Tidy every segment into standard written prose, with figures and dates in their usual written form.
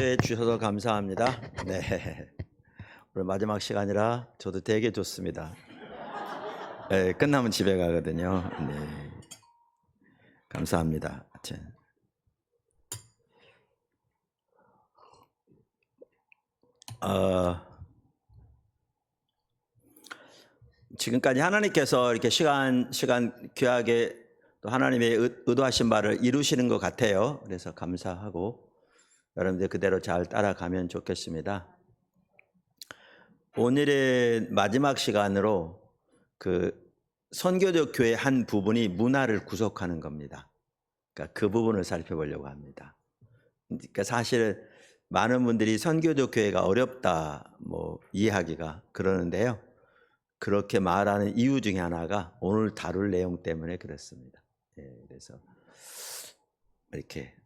초대해 주셔서 감사합니다. 네, 오늘 마지막 시간이라 저도 되게 좋습니다. 네, 끝나면 집에 가거든요. 네, 감사합니다. 하여튼. 지금까지 하나님께서 이렇게 시간 귀하게 또 하나님의 의도하신 바를 이루시는 것 같아요. 그래서 감사하고 여러분들 그대로 잘 따라가면 좋겠습니다. 오늘의 마지막 시간으로 그 선교적 교회 한 부분이 문화를 구속하는 겁니다. 그러니까 그 부분을 살펴보려고 합니다. 그러니까 사실 많은 분들이 선교적 교회가 어렵다 뭐 이해하기가 그러는데요. 그렇게 말하는 이유 중에 하나가 오늘 다룰 내용 때문에 그렇습니다. 그래서 이렇게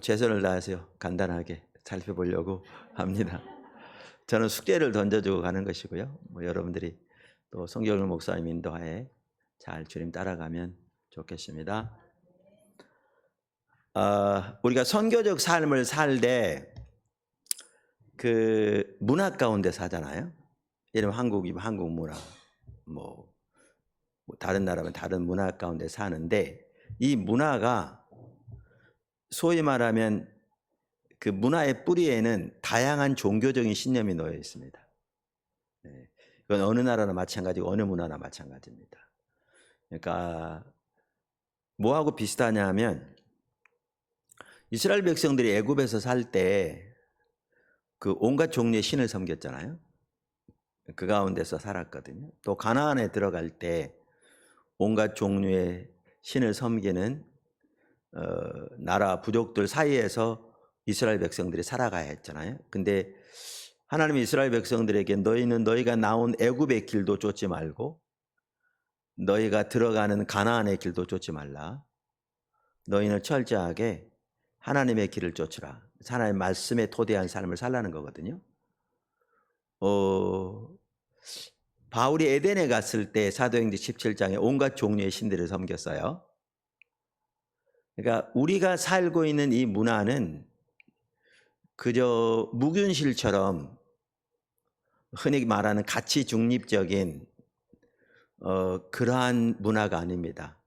최선을 다해서 간단하게 살펴보려고 합니다. 저는 숙제를 던져주고 가는 것이고요. 여러분들이 또 성경을 목사님 인도하에 잘 주님 따라가면 좋겠습니다. 우리가 선교적 삶을 살 때 그 문화 가운데 사잖아요. 예를 들면 한국이면 한국 문화, 뭐 다른 나라면 다른 문화 가운데 사는데 이 문화가 소위 말하면 그 문화의 뿌리에는 다양한 종교적인 신념이 놓여 있습니다. 그건 어느 나라나 마찬가지고 어느 문화나 마찬가지입니다. 그러니까 뭐하고 비슷하냐 하면 이스라엘 백성들이 애굽에서 살 때 그 온갖 종류의 신을 섬겼잖아요. 그 가운데서 살았거든요. 또 가나안에 들어갈 때 온갖 종류의 신을 섬기는 나라 부족들 사이에서 이스라엘 백성들이 살아가야 했잖아요. 근데 하나님이 이스라엘 백성들에게 너희는 너희가 나온 애굽의 길도 쫓지 말고 너희가 들어가는 가나안의 길도 쫓지 말라. 너희는 철저하게 하나님의 길을 쫓으라. 하나님의 말씀에 토대한 삶을 살라는 거거든요. 바울이 에덴에 갔을 때 사도행전 17장에 온갖 종류의 신들을 섬겼어요. 그러니까 우리가 살고 있는 이 문화는 그저 무균실처럼 흔히 말하는 가치 중립적인 그러한 문화가 아닙니다.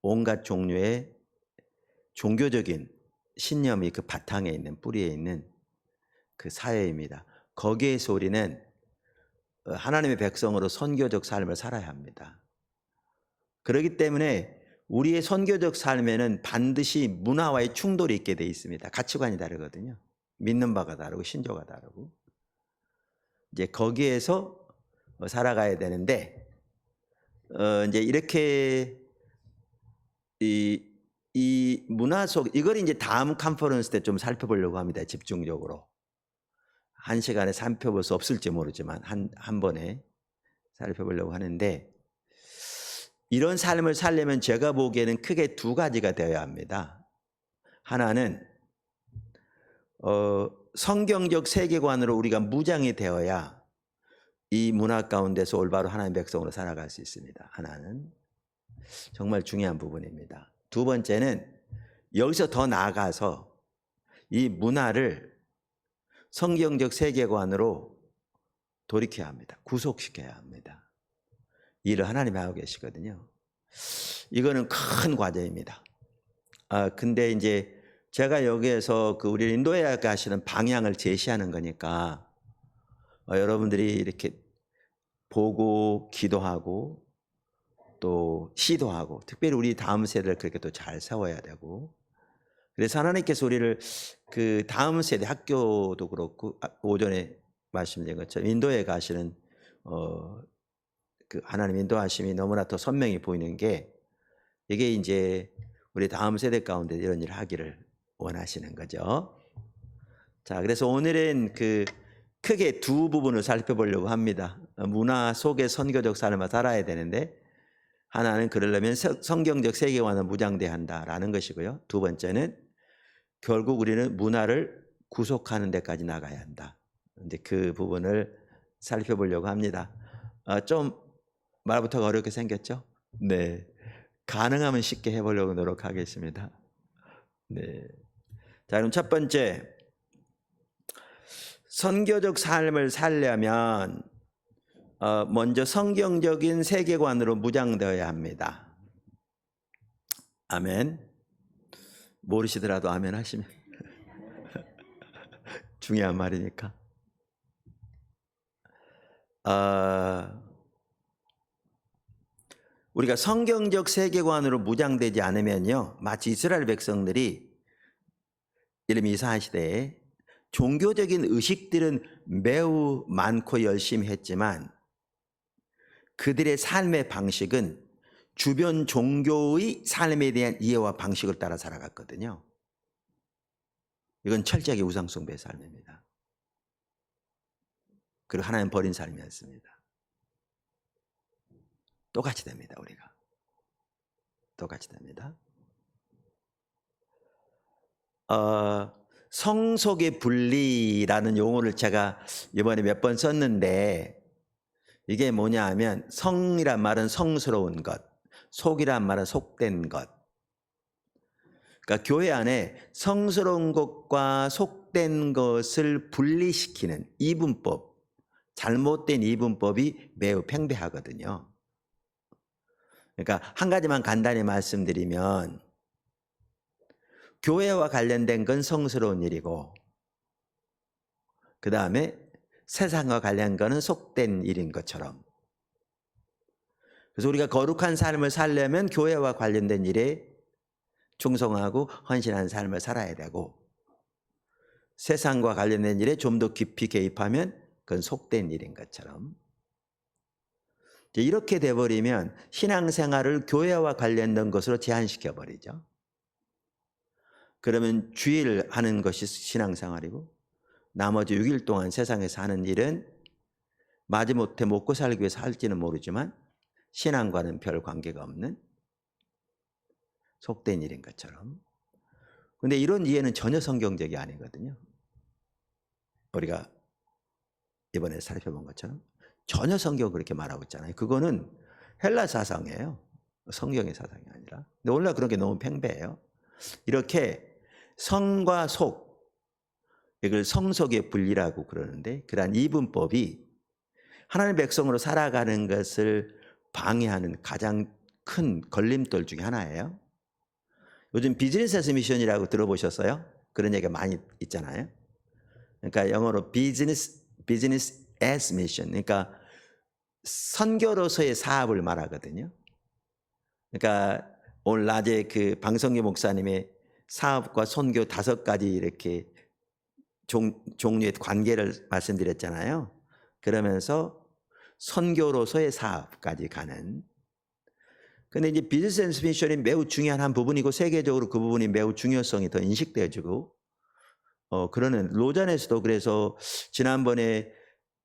온갖 종류의 종교적인 신념이 그 바탕에 있는 뿌리에 있는 그 사회입니다. 거기에서 우리는 하나님의 백성으로 선교적 삶을 살아야 합니다. 그렇기 때문에 우리의 선교적 삶에는 반드시 문화와의 충돌이 있게 돼 있습니다. 가치관이 다르거든요. 믿는 바가 다르고 신조가 다르고 이제 거기에서 살아가야 되는데 이제 이렇게 이 문화 속 이걸 이제 다음 컨퍼런스 때 좀 살펴보려고 합니다. 집중적으로 한 시간에 살펴볼 수 없을지 모르지만 한 번에 살펴보려고 하는데 이런 삶을 살려면 제가 보기에는 크게 두 가지가 되어야 합니다. 하나는 성경적 세계관으로 우리가 무장이 되어야 이 문화 가운데서 올바로 하나님의 백성으로 살아갈 수 있습니다. 하나는 정말 중요한 부분입니다. 두 번째는 여기서 더 나아가서 이 문화를 성경적 세계관으로 돌이켜야 합니다. 구속시켜야 합니다. 일을 하나님이 하고 계시거든요. 이거는 큰 과제입니다. 근데 이제 제가 여기에서 그 우리 인도에 가시는 방향을 제시하는 거니까 여러분들이 이렇게 보고 기도하고 또 시도하고 특별히 우리 다음 세대를 그렇게 또 잘 세워야 되고 그래서 하나님께서 우리를 그 다음 세대 학교도 그렇고 오전에 말씀드린 것처럼 인도에 가시는 그 하나님 인도하심이 너무나 더 선명히 보이는 게 이게 이제 우리 다음 세대 가운데 이런 일을 하기를 원하시는 거죠. 자, 그래서 오늘은 그 크게 두 부분을 살펴보려고 합니다. 문화 속의 선교적 삶을 살아야 되는데 하나는 그러려면 성경적 세계관을 무장돼야 한다라는 것이고요. 두 번째는 결국 우리는 문화를 구속하는 데까지 나가야 한다. 근데 그 부분을 살펴보려고 합니다. 좀 말부터가 어렵게 생겼죠? 네. 가능하면 쉽게 해보려고 노력하겠습니다. 네. 자, 그럼 첫 번째 선교적 삶을 살려면 먼저 성경적인 세계관으로 무장되어야 합니다. 아멘. 모르시더라도 아멘 하시면 중요한 말이니까. 우리가 성경적 세계관으로 무장되지 않으면요, 마치 이스라엘 백성들이 이름이 이스라엘 시대에 종교적인 의식들은 매우 많고 열심히 했지만 그들의 삶의 방식은 주변 종교의 삶에 대한 이해와 방식을 따라 살아갔거든요. 이건 철저하게 우상숭배의 삶입니다. 그리고 하나님 버린 삶이었습니다. 똑같이 됩니다. 우리가 똑같이 됩니다. 성속의 분리라는 용어를 제가 이번에 몇 번 썼는데, 이게 뭐냐 하면 성이란 말은 성스러운 것, 속이란 말은 속된 것. 그러니까 교회 안에 성스러운 것과 속된 것을 분리시키는 이분법, 잘못된 이분법이 매우 팽배하거든요. 그러니까 한 가지만 간단히 말씀드리면, 교회와 관련된 건 성스러운 일이고, 그 다음에 세상과 관련된 거는 속된 일인 것처럼. 그래서 우리가 거룩한 삶을 살려면 교회와 관련된 일에 충성하고 헌신한 삶을 살아야 되고, 세상과 관련된 일에 좀 더 깊이 개입하면 그건 속된 일인 것처럼. 이렇게 돼버리면 신앙생활을 교회와 관련된 것으로 제한시켜 버리죠. 그러면 주일 하는 것이 신앙생활이고 나머지 6일 동안 세상에서 하는 일은 마지못해 먹고 살기 위해서 할지는 모르지만 신앙과는 별 관계가 없는 속된 일인 것처럼. 그런데 이런 이해는 전혀 성경적이 아니거든요. 우리가 이번에 살펴본 것처럼 전혀 성경은 그렇게 말하고 있잖아요. 그거는 헬라 사상이에요. 성경의 사상이 아니라. 근데 오늘날 그런 게 너무 팽배해요. 이렇게 성과 속, 이걸 성속의 분리라고 그러는데, 그러한 이분법이 하나님의 백성으로 살아가는 것을 방해하는 가장 큰 걸림돌 중에 하나예요. 요즘 비즈니스 애스 미션이라고 들어보셨어요? 그런 얘기가 많이 있잖아요. 그러니까 영어로 비즈니스 애스 미션, 그러니까 선교로서의 사업을 말하거든요. 그러니까 오늘 낮에 그 방성기 목사님의 사업과 선교 5가지 이렇게 종류의 관계를 말씀드렸잖아요. 그러면서 선교로서의 사업까지 가는. 근데 이제 비즈니스 앤 미션이 매우 중요한 한 부분이고 세계적으로 그 부분이 매우 중요성이 더 인식되어지고 그러는 로잔에서도 그래서 지난번에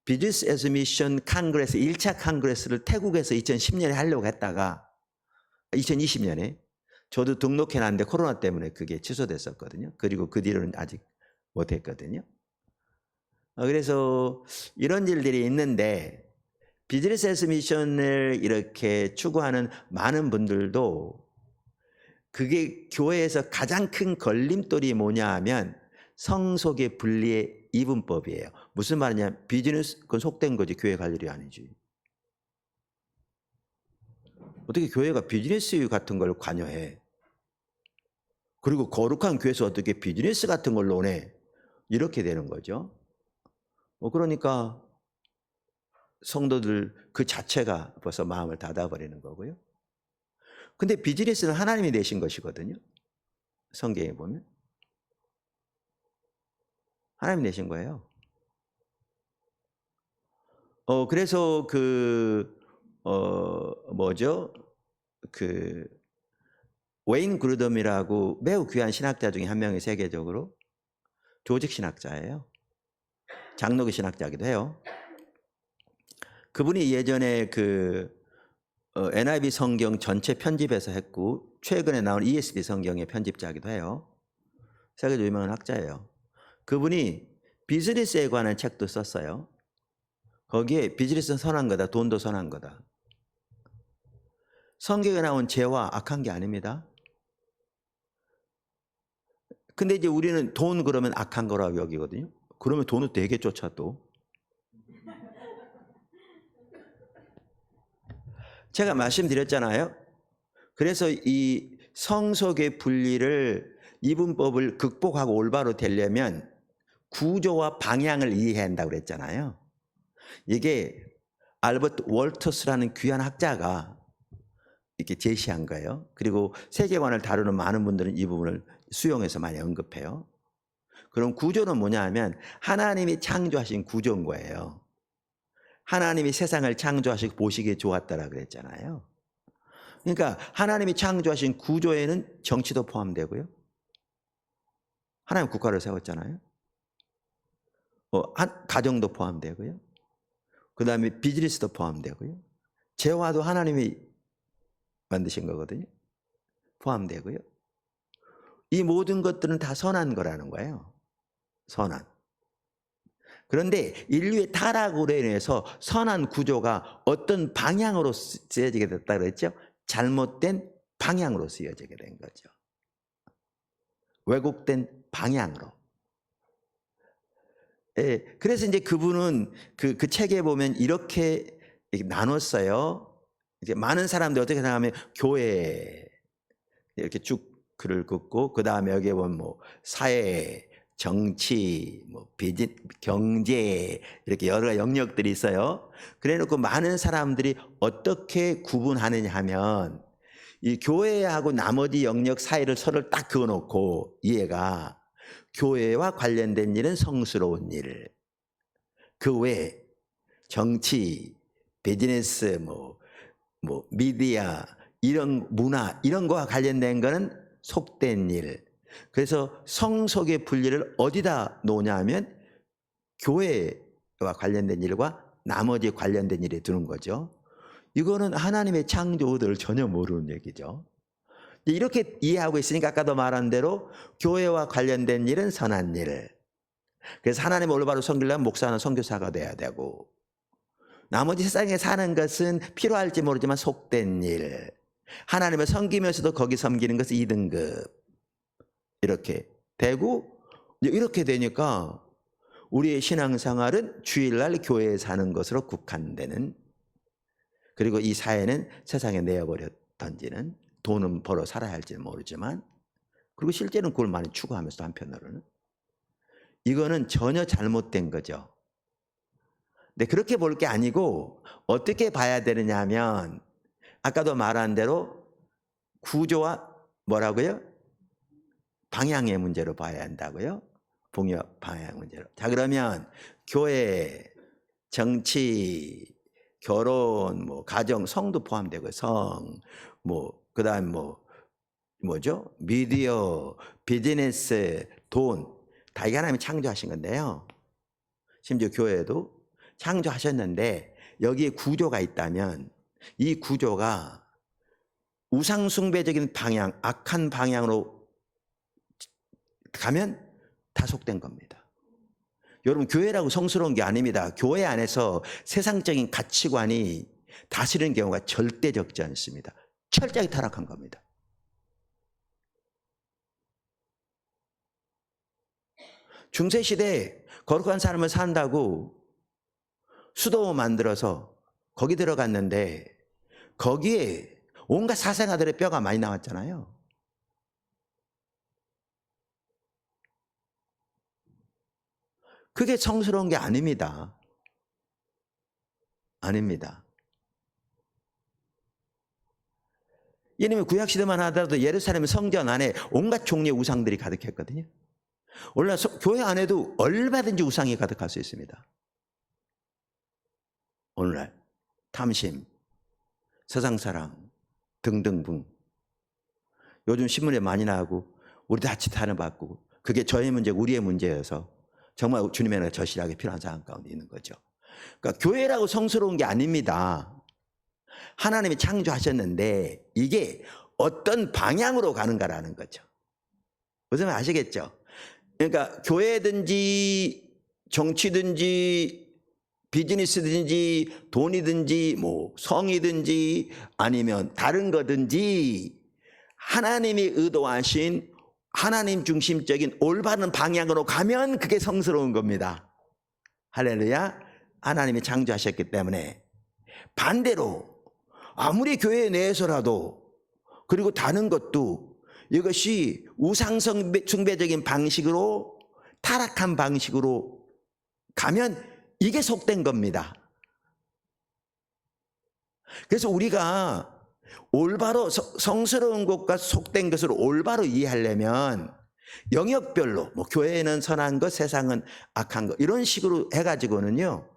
비즈니스 앤 미션 칸그레스 1차 칸그레스를 태국에서 2010년에 하려고 했다가 2020년에 저도 등록해 놨는데 코로나 때문에 그게 취소됐었거든요. 그리고 그 뒤로는 아직 못했거든요. 그래서 이런 일들이 있는데 비즈니스 애스 미션을 이렇게 추구하는 많은 분들도 그게 교회에서 가장 큰 걸림돌이 뭐냐 하면 성속의 분리의 이분법이에요. 무슨 말이냐, 비즈니스 그건 속된 거지, 교회 갈 일이 아니지. 어떻게 교회가 비즈니스 같은 걸 관여해? 그리고 거룩한 교회에서 어떻게 비즈니스 같은 걸 논해? 이렇게 되는 거죠. 그러니까 성도들 그 자체가 벌써 마음을 닫아버리는 거고요. 근데 비즈니스는 하나님이 내신 것이거든요. 성경에 보면 하나님이 내신 거예요. 그래서 웨인 그루덤이라고 매우 귀한 신학자 중에 한 명이 세계적으로 조직 신학자예요. 장로교 신학자이기도 해요. 그분이 예전에 NIV 성경 전체 편집해서 했고 최근에 나온 ESV 성경의 편집자이기도 해요. 세계적으로 유명한 학자예요. 그분이 비즈니스에 관한 책도 썼어요. 거기에 비즈니스는 선한 거다, 돈도 선한 거다. 성경에 나온 죄와 악한 게 아닙니다. 근데 이제 우리는 돈 그러면 악한 거라고 여기거든요. 그러면 돈을 되게 쫓아 또. 제가 말씀드렸잖아요. 그래서 이 성속의 분리를 이분법을 극복하고 올바로 되려면 구조와 방향을 이해해야 한다고 그랬잖아요. 이게 알버트 월터스라는 귀한 학자가 이렇게 제시한 거예요. 그리고 세계관을 다루는 많은 분들은 이 부분을 수용해서 많이 언급해요. 그럼 구조는 뭐냐 하면 하나님이 창조하신 구조인 거예요. 하나님이 세상을 창조하시고 보시기에 좋았다라 그랬잖아요. 그러니까 하나님이 창조하신 구조에는 정치도 포함되고요. 하나님 국가를 세웠잖아요. 가정도 포함되고요. 그 다음에 비즈니스도 포함되고요. 재화도 하나님이 만드신 거거든요. 포함되고요. 이 모든 것들은 다 선한 거라는 거예요. 선한. 그런데 인류의 타락으로 인해서 선한 구조가 어떤 방향으로 쓰여지게 됐다 그랬죠? 잘못된 방향으로 쓰여지게 된 거죠. 왜곡된 방향으로. 예, 그래서 이제 그분은 그 책에 보면 이렇게 나눴어요. 이제 많은 사람들이 어떻게 생각하면 교회 이렇게 쭉 글을 긋고 그 다음에 여기에 보면 뭐 사회, 정치, 뭐 비즈니스, 경제 이렇게 여러 영역들이 있어요. 그래놓고 많은 사람들이 어떻게 구분하느냐 하면 이 교회하고 나머지 영역 사이를 서로 딱 그어놓고 이해가 교회와 관련된 일은 성스러운 일, 그 외에 정치, 비즈니스, 뭐 미디어 이런 문화 이런 거와 관련된 거는 속된 일. 그래서 성속의 분리를 어디다 놓냐 하면 교회와 관련된 일과 나머지 관련된 일에 두는 거죠. 이거는 하나님의 창조들을 전혀 모르는 얘기죠. 이렇게 이해하고 있으니까 아까도 말한 대로 교회와 관련된 일은 선한 일. 그래서 하나님 올바로 섬기려면 목사나 선교사가 돼야 되고 나머지 세상에 사는 것은 필요할지 모르지만 속된 일. 하나님을 섬기면서도 거기 섬기는 것은 2등급. 이렇게 되고 이렇게 되니까 우리의 신앙생활은 주일날 교회에 사는 것으로 국한되는, 그리고 이 사회는 세상에 내어버려 던지는, 돈은 벌어 살아야 할지는 모르지만, 그리고 실제는 그걸 많이 추구하면서 한편으로는 이거는 전혀 잘못된 거죠. 근데 그렇게 볼 게 아니고 어떻게 봐야 되느냐 하면 아까도 말한 대로 구조와 뭐라고요? 방향의 문제로 봐야 한다고요. 봉역 방향 문제로. 자, 그러면 교회, 정치, 결혼, 뭐 가정, 성도 포함되고 성, 뭐 그다음 뭐죠? 미디어, 비즈니스, 돈 다 이게 하나님이 창조하신 건데요. 심지어 교회도 창조하셨는데 여기에 구조가 있다면 이 구조가 우상숭배적인 방향, 악한 방향으로 가면 다 속된 겁니다. 여러분, 교회라고 성스러운 게 아닙니다. 교회 안에서 세상적인 가치관이 다스리는 경우가 절대 적지 않습니다. 철저히 타락한 겁니다. 중세시대에 거룩한 삶을 산다고 수도 만들어서 거기 들어갔는데 거기에 온갖 사생아들의 뼈가 많이 나왔잖아요. 그게 성스러운 게 아닙니다. 아닙니다. 예를 구약시대만 하더라도 예루살렘 성전 안에 온갖 종류의 우상들이 가득했거든요. 오늘날 교회 안에도 얼마든지 우상이 가득할 수 있습니다. 오늘날 탐심, 세상사랑 등등등. 요즘 신문에 많이 나오고 우리도 자칫하는 받고 그게 저의 문제고 우리의 문제여서 정말 주님의 나라가 절실하게 필요한 상황 가운데 있는 거죠. 그러니까 교회라고 성스러운 게 아닙니다. 하나님이 창조하셨는데 이게 어떤 방향으로 가는가라는 거죠. 무슨 말 아시겠죠? 그러니까 교회든지 정치든지 비즈니스든지 돈이든지 뭐 성이든지 아니면 다른 거든지 하나님이 의도하신 하나님 중심적인 올바른 방향으로 가면 그게 성스러운 겁니다. 할렐루야. 하나님이 창조하셨기 때문에. 반대로 아무리 교회 내에서라도 그리고 다른 것도 이것이 우상숭배적인 방식으로 타락한 방식으로 가면 이게 속된 겁니다. 그래서 우리가 올바로 성스러운 것과 속된 것을 올바로 이해하려면 영역별로 뭐 교회는 선한 것, 세상은 악한 것 이런 식으로 해가지고는요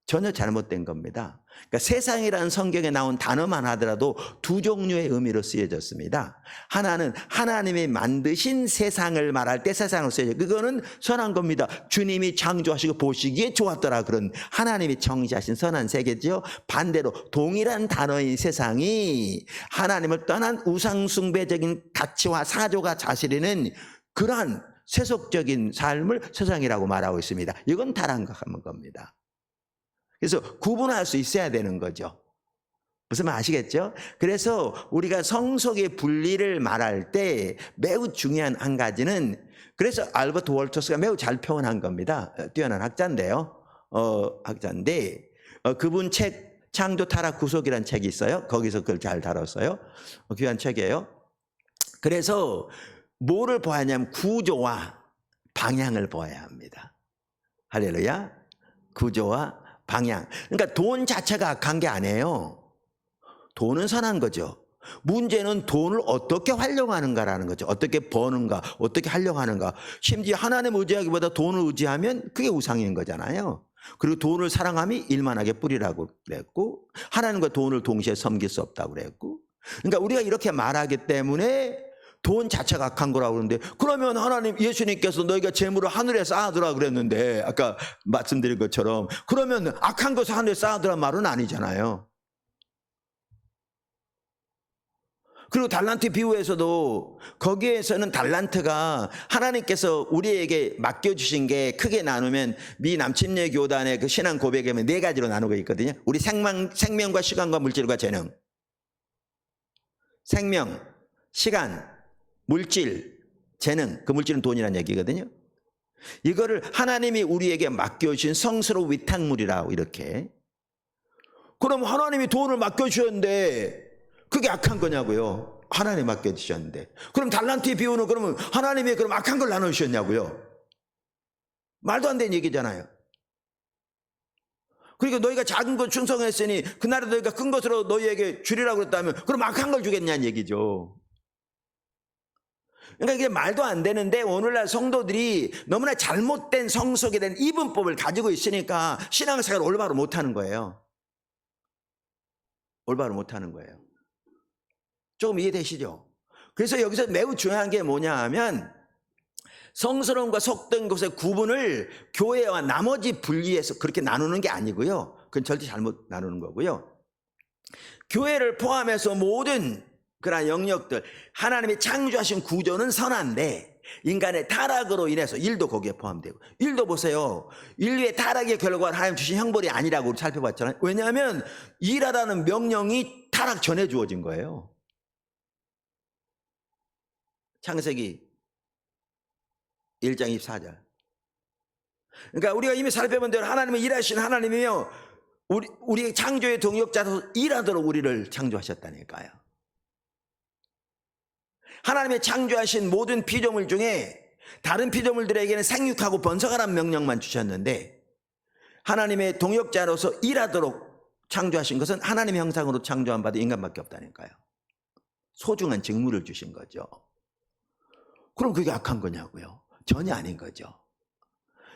전혀 잘못된 겁니다. 그러니까 세상이라는 성경에 나온 단어만 하더라도 두 종류의 의미로 쓰여졌습니다. 하나는 하나님이 만드신 세상을 말할 때 세상으로 쓰여져. 그거는 선한 겁니다. 주님이 창조하시고 보시기에 좋았더라. 그런 하나님이 창조하신 선한 세계죠. 반대로 동일한 단어인 세상이 하나님을 떠난 우상숭배적인 가치와 사조가 자시리는 그러한 세속적인 삶을 세상이라고 말하고 있습니다. 이건 타락한 겁니다. 그래서 구분할 수 있어야 되는 거죠. 무슨 말 아시겠죠? 그래서 우리가 성속의 분리를 말할 때 매우 중요한 한 가지는 그래서 알버트 월터스가 매우 잘 표현한 겁니다. 뛰어난 학자인데요. 학자인데 그분 책 창조 타락 구속이라는 책이 있어요. 거기서 그걸 잘 다뤘어요. 귀한 책이에요. 그래서 뭐를 보아야 하냐면 구조와 방향을 보아야 합니다. 할렐루야. 구조와 방향. 그러니까 돈 자체가 악한 게 아니에요. 돈은 선한 거죠. 문제는 돈을 어떻게 활용하는가라는 거죠. 어떻게 버는가, 어떻게 하려고 하는가. 심지어 하나님 의지하기보다 돈을 의지하면 그게 우상인 거잖아요. 그리고 돈을 사랑함이 일만하게 뿌리라고 그랬고 하나님과 돈을 동시에 섬길 수 없다고 그랬고 그러니까 우리가 이렇게 말하기 때문에 돈 자체가 악한 거라고 그러는데 그러면 하나님 예수님께서 너희가 재물을 하늘에 쌓아두라 그랬는데 아까 말씀드린 것처럼 그러면 악한 것을 하늘에 쌓아두란 말은 아니잖아요. 그리고 달란트 비유에서도 거기에서는 달란트가 하나님께서 우리에게 맡겨주신 게 크게 나누면 미 남침례 교단의 그 신앙 고백에 보면 4가지로 나누고 있거든요. 우리 생명과 시간과 물질과 재능. 생명, 시간, 물질, 재능, 그 물질은 돈이라는 얘기거든요. 이거를 하나님이 우리에게 맡겨주신 성스러운 위탁물이라고 이렇게. 그럼 하나님이 돈을 맡겨주셨는데 그게 악한 거냐고요. 하나님 맡겨주셨는데. 그럼 달란트의 비유는 그러면 하나님이 그럼 악한 걸 나눠주셨냐고요. 말도 안 되는 얘기잖아요. 그러니까 너희가 작은 것 충성했으니 그날에 너희가 큰 것으로 너희에게 주리라고 그랬다면 그럼 악한 걸 주겠냐는 얘기죠. 그러니까 이게 말도 안 되는데 오늘날 성도들이 너무나 잘못된 성속에 대한 이분법을 가지고 있으니까 신앙생활을 올바로 못하는 거예요. 올바로 못하는 거예요. 조금 이해되시죠? 그래서 여기서 매우 중요한 게 뭐냐 하면 성스러움과 속된 것의 구분을 교회와 나머지 분리해서 그렇게 나누는 게 아니고요. 그건 절대 잘못 나누는 거고요. 교회를 포함해서 모든 그러한 영역들 하나님이 창조하신 구조는 선한데 인간의 타락으로 인해서 일도 거기에 포함되고 일도 보세요. 인류의 타락의 결과는 하나님 주신 형벌이 아니라고 살펴봤잖아요. 왜냐하면 일하라는 명령이 타락 전에 주어진 거예요. 창세기 1장 24절. 그러니까 우리가 이미 살펴본 대로 하나님은 일하신 하나님이며 우리 창조의 동역자로 일하도록 우리를 창조하셨다니까요. 하나님의 창조하신 모든 피조물 중에 다른 피조물들에게는 생육하고 번성하라는 명령만 주셨는데 하나님의 동역자로서 일하도록 창조하신 것은 하나님의 형상으로 창조한 바도 인간밖에 없다니까요. 소중한 직무를 주신 거죠. 그럼 그게 악한 거냐고요? 전혀 아닌 거죠.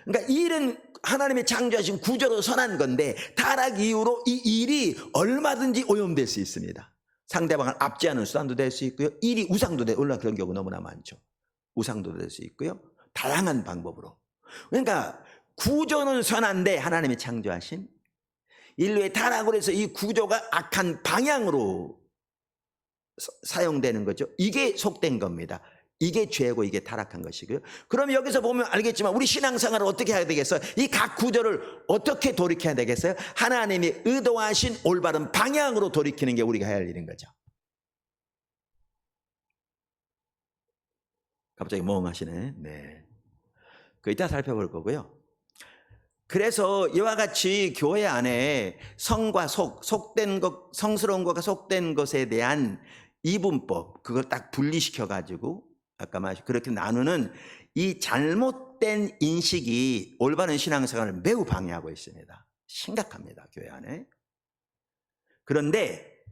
그러니까 일은 하나님의 창조하신 구조로 선한 건데 타락 이후로 이 일이 얼마든지 오염될 수 있습니다. 상대방을 압제하는 수단도 될 수 있고요. 일이 우상도 될, 물론 그런 경우 너무나 많죠. 우상도 될 수 있고요. 다양한 방법으로. 그러니까 구조는 선한데 하나님이 창조하신 인류의 타락으로 해서 이 구조가 악한 방향으로 사용되는 거죠. 이게 속된 겁니다. 이게 죄고 이게 타락한 것이고요. 그럼 여기서 보면 알겠지만 우리 신앙생활을 어떻게 해야 되겠어요? 이 각 구조를 어떻게 돌이켜야 되겠어요? 하나님이 의도하신 올바른 방향으로 돌이키는 게 우리가 해야 할 일인 거죠. 갑자기 멍하시네. 네. 그 이따 살펴볼 거고요. 그래서 이와 같이 교회 안에 성과 속된 것, 성스러운 것과 속된 것에 대한 이분법, 그걸 딱 분리시켜 가지고 아까 말씀 그렇게 나누는 이 잘못된 인식이 올바른 신앙생활을 매우 방해하고 있습니다. 심각합니다, 교회 안에. 그런데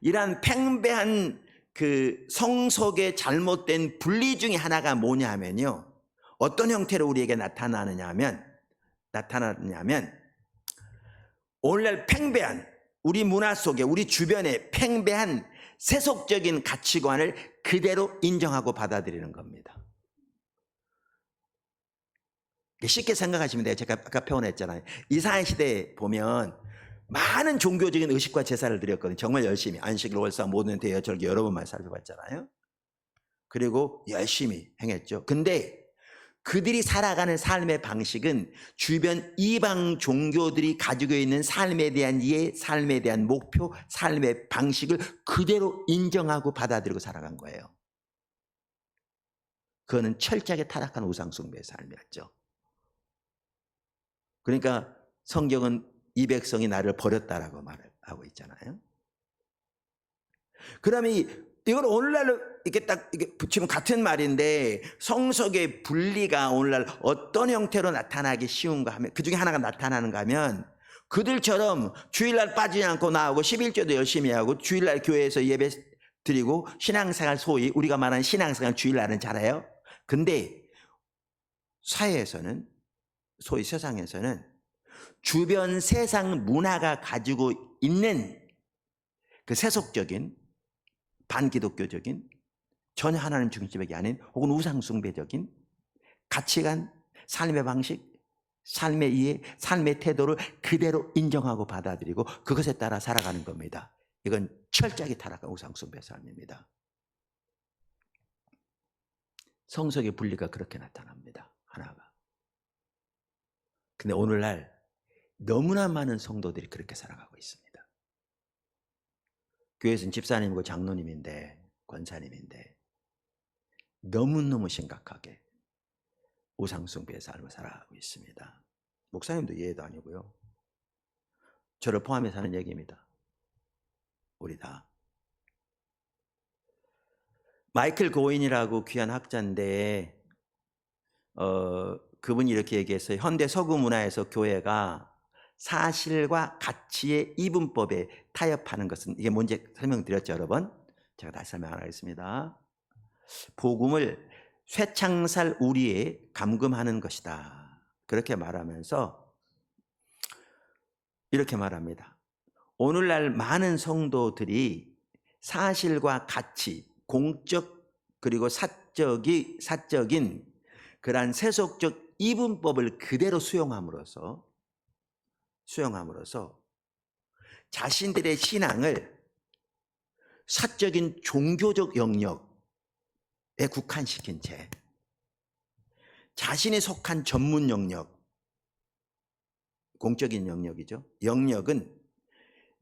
이러한 팽배한 그 성속의 잘못된 분리 중에 하나가 뭐냐 하면요, 어떤 형태로 우리에게 나타나느냐면 오늘날 팽배한 우리 문화 속에 우리 주변에 팽배한 세속적인 가치관을 그대로 인정하고 받아들이는 겁니다. 쉽게 생각하시면 돼요. 제가 아까 표현했잖아요. 이사야 시대에 보면 많은 종교적인 의식과 제사를 드렸거든요. 정말 열심히 안식, 월사, 모든 대여, 절기 여러 번만 살펴봤잖아요. 그리고 열심히 행했죠. 근데 그들이 살아가는 삶의 방식은 주변 이방 종교들이 가지고 있는 삶에 대한 이해, 삶에 대한 목표, 삶의 방식을 그대로 인정하고 받아들이고 살아간 거예요. 그거는 철저하게 타락한 우상숭배의 삶이었죠. 그러니까 성경은 이 백성이 나를 버렸다라고 말하고 있잖아요. 그러면 이걸 오늘날 이렇게 딱 이게 붙이면 같은 말인데, 성석의 분리가 오늘날 어떤 형태로 나타나기 쉬운가 하면, 그 중에 하나가 나타나는가 하면, 그들처럼 주일날 빠지지 않고 나오고 11조도 열심히 하고 주일날 교회에서 예배 드리고 신앙생활, 소위 우리가 말하는 신앙생활 주일날은 잘해요. 근데 사회에서는, 소위 세상에서는 주변 세상 문화가 가지고 있는 그 세속적인 반기독교적인 전혀 하나님 중심적이 아닌 혹은 우상숭배적인 가치관, 삶의 방식, 삶의 이해, 삶의 태도를 그대로 인정하고 받아들이고 그것에 따라 살아가는 겁니다. 이건 철저하게 타락한 우상숭배 삶입니다. 성석의 분리가 그렇게 나타납니다. 하나가. 근데 오늘날 너무나 많은 성도들이 그렇게 살아가고 있습니다. 교회에서는 집사님이고 장로님인데, 권사님인데 너무너무 심각하게 우상숭배의 삶을 살아가고 있습니다. 목사님도 이해도 아니고요. 저를 포함해서 하는 얘기입니다. 우리 다. 마이클 고인이라고 귀한 학자인데 그분이 이렇게 얘기했어요. 현대 서구 문화에서 교회가 사실과 가치의 이분법에 타협하는 것은, 이게 뭔지 설명드렸죠, 여러분. 제가 다시 설명 안 하겠습니다. 복음을 쇠창살 우리에 감금하는 것이다. 그렇게 말하면서 이렇게 말합니다. 오늘날 많은 성도들이 사실과 가치, 공적 그리고 사적인 그러한 세속적 이분법을 그대로 수용함으로써 자신들의 신앙을 사적인 종교적 영역에 국한시킨 채 자신이 속한 전문 영역, 공적인 영역이죠. 영역은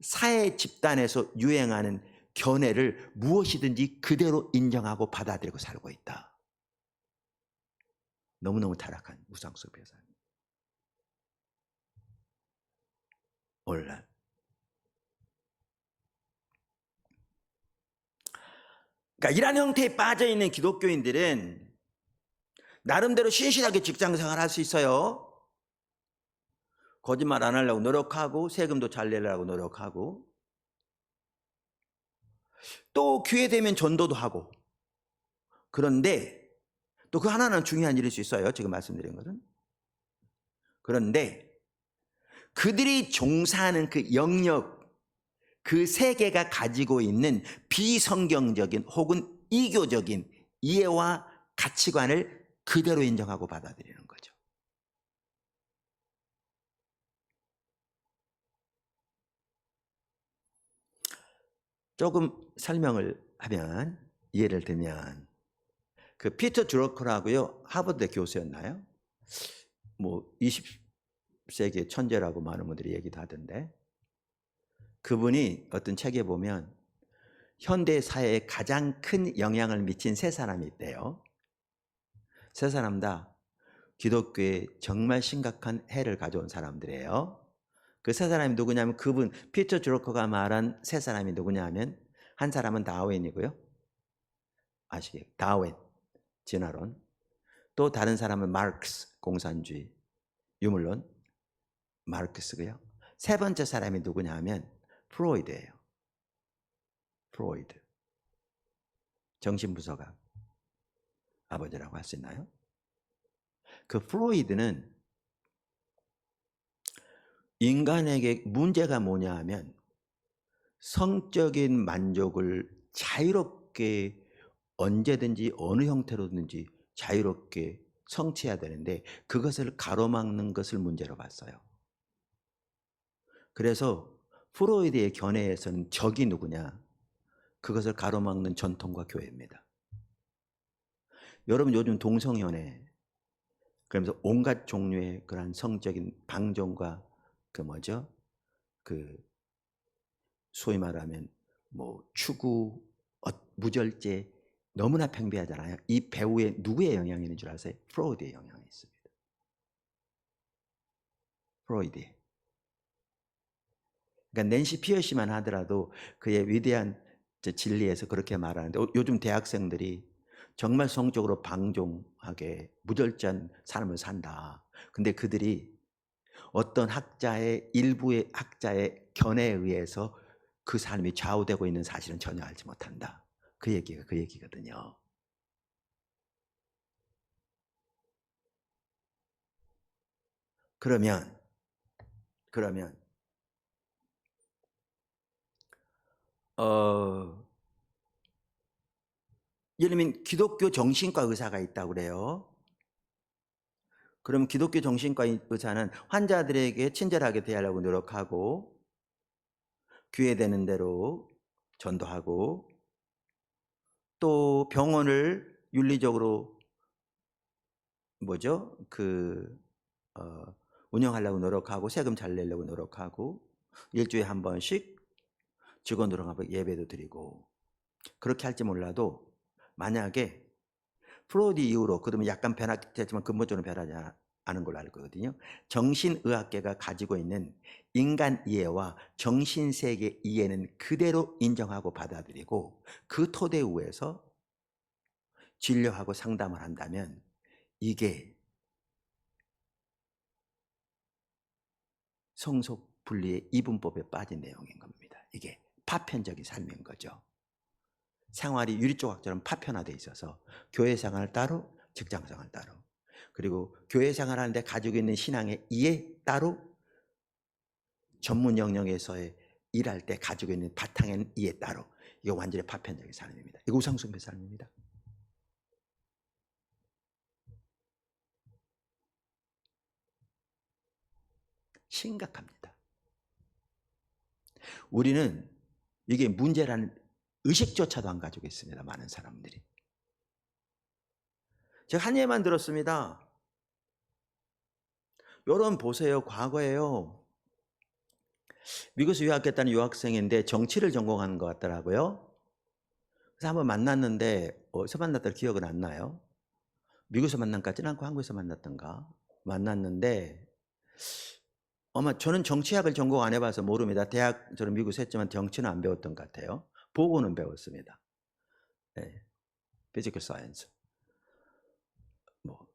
사회 집단에서 유행하는 견해를 무엇이든지 그대로 인정하고 받아들이고 살고 있다. 너무너무 타락한 우상숭배 삶. 오늘날 그러니까 이런 형태에 빠져있는 기독교인들은 나름대로 신실하게 직장생활 할 수 있어요. 거짓말 안 하려고 노력하고 세금도 잘 내려고 노력하고 또 기회 되면 전도도 하고. 그런데 또 그 하나는 중요한 일일 수 있어요. 지금 말씀드린 것은. 그런데 그들이 종사하는 그 영역, 그 세계가 가지고 있는 비성경적인 혹은 이교적인 이해와 가치관을 그대로 인정하고 받아들이는 거죠. 조금 설명을 하면, 예를 들면 그 피터 드러커라고요, 하버드 교수였나요? 뭐 20세기 천재라고 많은 분들이 얘기도 하던데, 그분이 어떤 책에 보면 현대 사회에 가장 큰 영향을 미친 세 사람이 있대요. 세 사람 다 기독교에 정말 심각한 해를 가져온 사람들이에요. 그 세 사람이 누구냐면 그분 피터 주로커가 말한 세 사람이 누구냐면 한 사람은 다윈이고요. 아시겠죠? 다윈, 진화론. 또 다른 사람은 마르크스, 공산주의, 유물론, 마르크스고요. 세 번째 사람이 누구냐면 프로이드예요. 프로이드. 정신분석학 아버지라고 할 수 있나요? 그 프로이드는 인간에게 문제가 뭐냐 하면 성적인 만족을 자유롭게 언제든지 어느 형태로든지 자유롭게 성취해야 되는데 그것을 가로막는 것을 문제로 봤어요. 그래서 프로이드의 견해에서는 적이 누구냐? 그것을 가로막는 전통과 교회입니다. 여러분 요즘 동성연애 그러면서 온갖 종류의 그러한 성적인 방종과 그 뭐죠? 그 소위 말하면 뭐 추구, 무절제 너무나 팽배하잖아요. 이 배우의 누구의 영향이 있는 줄 아세요? 프로이드의 영향이 있습니다. 프로이드. 그러니까 낸시 피어시만 하더라도 그의 위대한 진리에서 그렇게 말하는데 요즘 대학생들이 정말 성적으로 방종하게 무절제한 삶을 산다. 근데 그들이 어떤 학자의 일부의 학자의 견해에 의해서 그 삶이 좌우되고 있는 사실은 전혀 알지 못한다. 그 얘기가 그 얘기거든요. 그러면 예를 들면 기독교 정신과 의사가 있다고 그래요. 그럼 기독교 정신과 의사는 환자들에게 친절하게 대하려고 노력하고 기회되는 대로 전도하고 또 병원을 윤리적으로 뭐죠? 운영하려고 노력하고 세금 잘 내려고 노력하고 일주일에 한 번씩 직원들하고 예배도 드리고 그렇게 할지 몰라도 만약에 프로이드 이후로 그러면 약간 변했지만 근본적으로 변하지 않은 걸로 알거든요. 정신의학계가 가지고 있는 인간 이해와 정신세계 이해는 그대로 인정하고 받아들이고 그 토대 위에서 진료하고 상담을 한다면 이게 성속 분리의 이분법에 빠진 내용인 겁니다. 이게 파편적인 삶인 거죠. 생활이 유리조각처럼 파편화되어 있어서 교회 생활 따로, 직장 생활 따로, 그리고 교회 생활하는데 가지고 있는 신앙의 이해 따로, 전문 영역에서의 일할 때 가지고 있는 바탕의 이해 따로. 이거 완전히 파편적인 삶입니다. 이거 우상숭배 삶입니다. 심각합니다. 우리는 이게 문제라는 의식조차도 안 가지고 있습니다. 많은 사람들이. 제가 한 예만 들었습니다. 여러분 보세요. 과거에요. 미국에서 유학했다는 유학생인데 정치를 전공하는 것 같더라고요. 그래서 한번 만났는데 어디서 만났던 기억은 안 나요. 미국에서 만난 것 같지는 않고 한국에서 만났던가. 만났는데 아마 저는 정치학을 전공 안 해봐서 모릅니다. 대학 저는 미국에서 했지만 정치는 안 배웠던 것 같아요. 보고는 배웠습니다. 네. 피지컬 사이언스. 뭐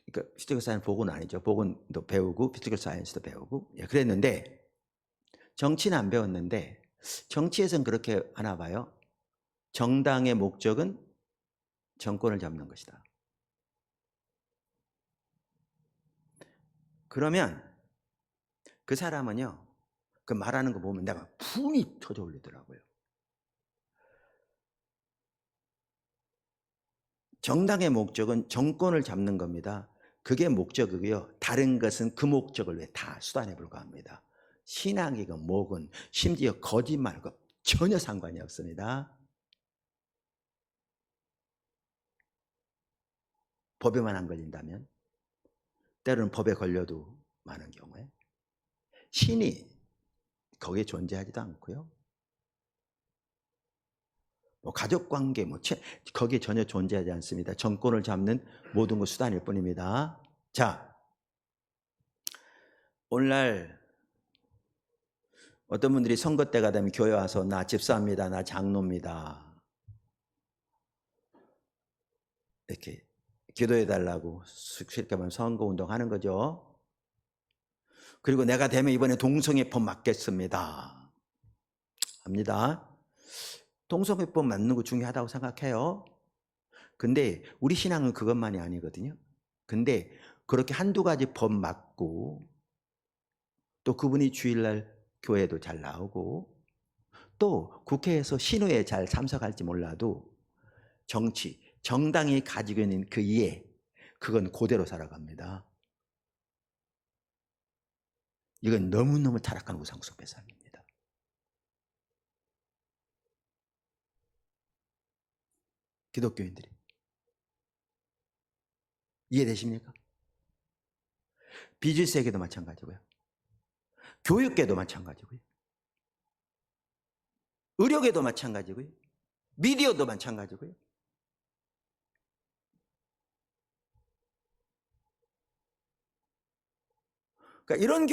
그러니까 피지컬 사이언스 보고는 아니죠. 보고도 배우고 피지컬 사이언스도 배우고 그랬는데 정치는 안 배웠는데 정치에서는 그렇게 하나 봐요. 정당의 목적은 정권을 잡는 것이다. 그러면 그 사람은요. 그 말하는 거 보면 내가 분이 터져 올리더라고요. 정당의 목적은 정권을 잡는 겁니다. 그게 목적이고요. 다른 것은 그 목적을 위해 다 수단에 불과합니다. 신앙이건 뭐건 심지어 거짓말과 전혀 상관이 없습니다. 법에만 안 걸린다면 때로는 법에 걸려도 많은 경우에 신이 거기에 존재하지도 않고요. 뭐 가족 관계 거기에 전혀 존재하지 않습니다. 정권을 잡는 모든 것 수단일 뿐입니다. 자, 오늘날 어떤 분들이 선거 때가 되면 교회 와서 나 집사입니다, 나 장로입니다, 이렇게 기도해달라고 쉽게 말하면 선거운동 하는 거죠. 그리고 내가 되면 이번에 동성애법 맞겠습니다 합니다. 동성애법 맞는 거 중요하다고 생각해요. 근데 우리 신앙은 그것만이 아니거든요. 근데 그렇게 한두 가지 법 맞고 또 그분이 주일날 교회도 잘 나오고 또 국회에서 신우에 잘 참석할지 몰라도 정당이 가지고 있는 그 이해, 그건 그대로 살아갑니다. 이건 너무너무 타락한 우상 숭배 삶입니다. 기독교인들이 이해되십니까? 비즈니스에게도 마찬가지고요, 교육계도 마찬가지고요, 의료계도 마찬가지고요, 미디어도 마찬가지고요. 그러니까 이런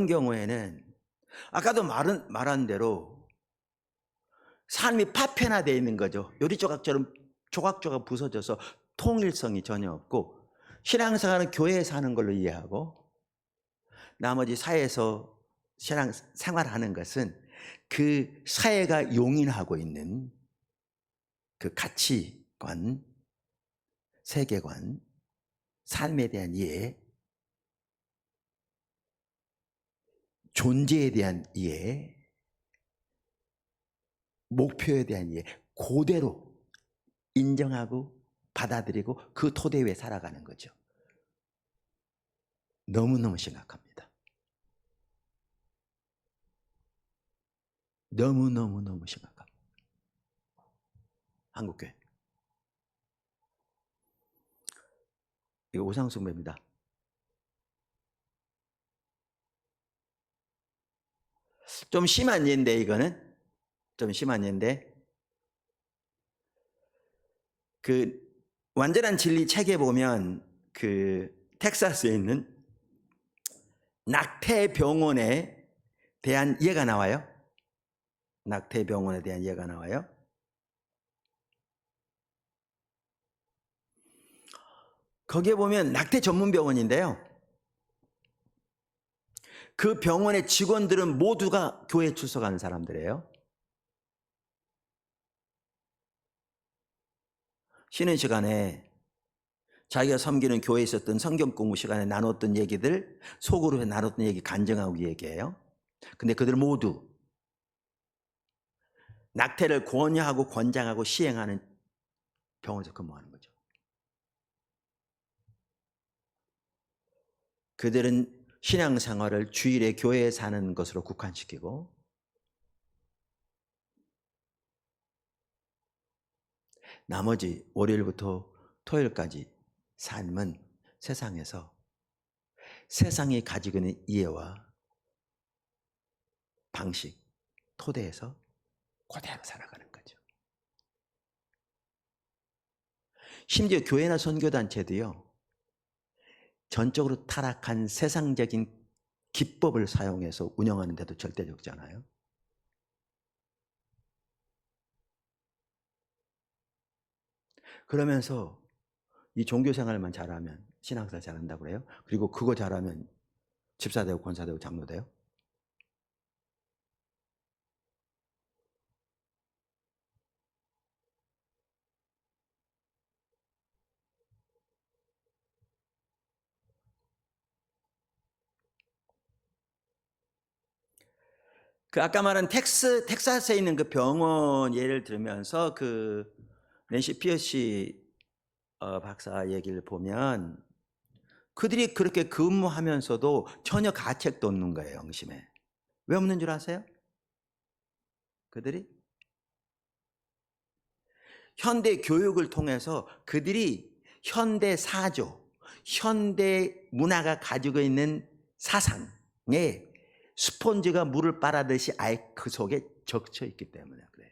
경우에는 아까도 말한 대로 삶이 파편화되어 있는 거죠. 요리조각처럼 조각조각 부서져서 통일성이 전혀 없고, 신앙생활은 교회에 사는 걸로 이해하고 나머지 사회에서 신앙생활하는 것은 그 사회가 용인하고 있는 그 가치관, 세계관, 삶에 대한 이해, 존재에 대한 이해, 목표에 대한 이해, 그대로 인정하고 받아들이고 그 토대 위에 살아가는 거죠. 너무너무 심각합니다. 너무너무 심각합니다. 한국교회 이거 우상숭배입니다. 좀 심한 예인데, 이거는 좀 심한 예인데, 그 완전한 진리 책에 보면 그 텍사스에 있는 낙태병원에 대한 예가 나와요. 낙태병원에 대한 예가 나와요. 거기에 보면 낙태 전문 병원인데요, 그 병원의 직원들은 모두가 교회에 출석하는 사람들이에요. 쉬는 시간에 자기가 섬기는 교회에 있었던 성경 공부 시간에 나눴던 얘기들, 속으로 나눴던 얘기 간증하고 얘기해요. 근데 그들 모두 낙태를 권유하고 권장하고 시행하는 병원에서 근무하는 거죠. 그들은 신앙생활을 주일에 교회에 사는 것으로 국한시키고 나머지 월요일부터 토요일까지 삶은 세상에서 세상이 가지고 있는 이해와 방식, 토대에서 그대로 살아가는 거죠. 심지어 교회나 선교단체도요, 전적으로 타락한 세상적인 기법을 사용해서 운영하는 데도 절대적이잖아요. 그러면서 이 종교생활만 잘하면 신앙생활 잘한다고 그래요. 그리고 그거 잘하면 집사되고 권사되고 장로돼요. 그 아까 말한 텍사스에 있는 그 병원 예를 들면서 그 낸시 피어시 박사 얘기를 보면 그들이 그렇게 근무하면서도 전혀 가책도 없는 거예요. 영심에. 왜 없는 줄 아세요? 그들이 현대 교육을 통해서 그들이 현대 사조, 현대 문화가 가지고 있는 사상에 스폰지가 물을 빨아듯이 아예 그 속에 적쳐 있기 때문에 그래요.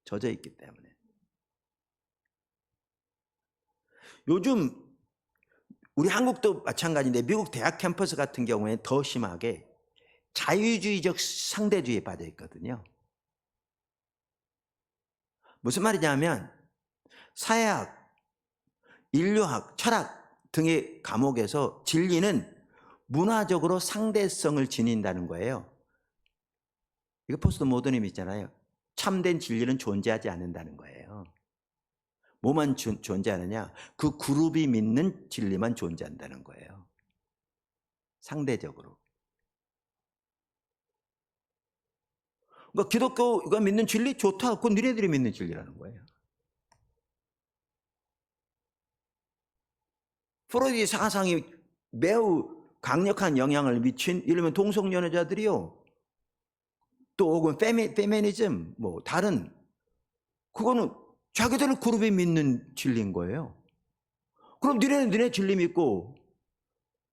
젖어 있기 때문에. 요즘 우리 한국도 마찬가지인데 미국 대학 캠퍼스 같은 경우에 더 심하게 자유주의적 상대주의에 빠져 있거든요. 무슨 말이냐면 사회학, 인류학, 철학 등의 과목에서 진리는 문화적으로 상대성을 지닌다는 거예요. 이거 포스트 모더니즘 있잖아요. 참된 진리는 존재하지 않는다는 거예요. 뭐만 존재하느냐? 그 그룹이 믿는 진리만 존재한다는 거예요. 상대적으로. 그러니까 기독교가 믿는 진리 좋다. 그건 너네들이 믿는 진리라는 거예요. 프로이드 사상이 매우 강력한 영향을 미친 예를 들면 동성연애자들이요. 또 혹은 페미니즘 뭐 다른 그거는 자기들 그룹이 믿는 진리인 거예요. 그럼 너네는 너네 진리 믿고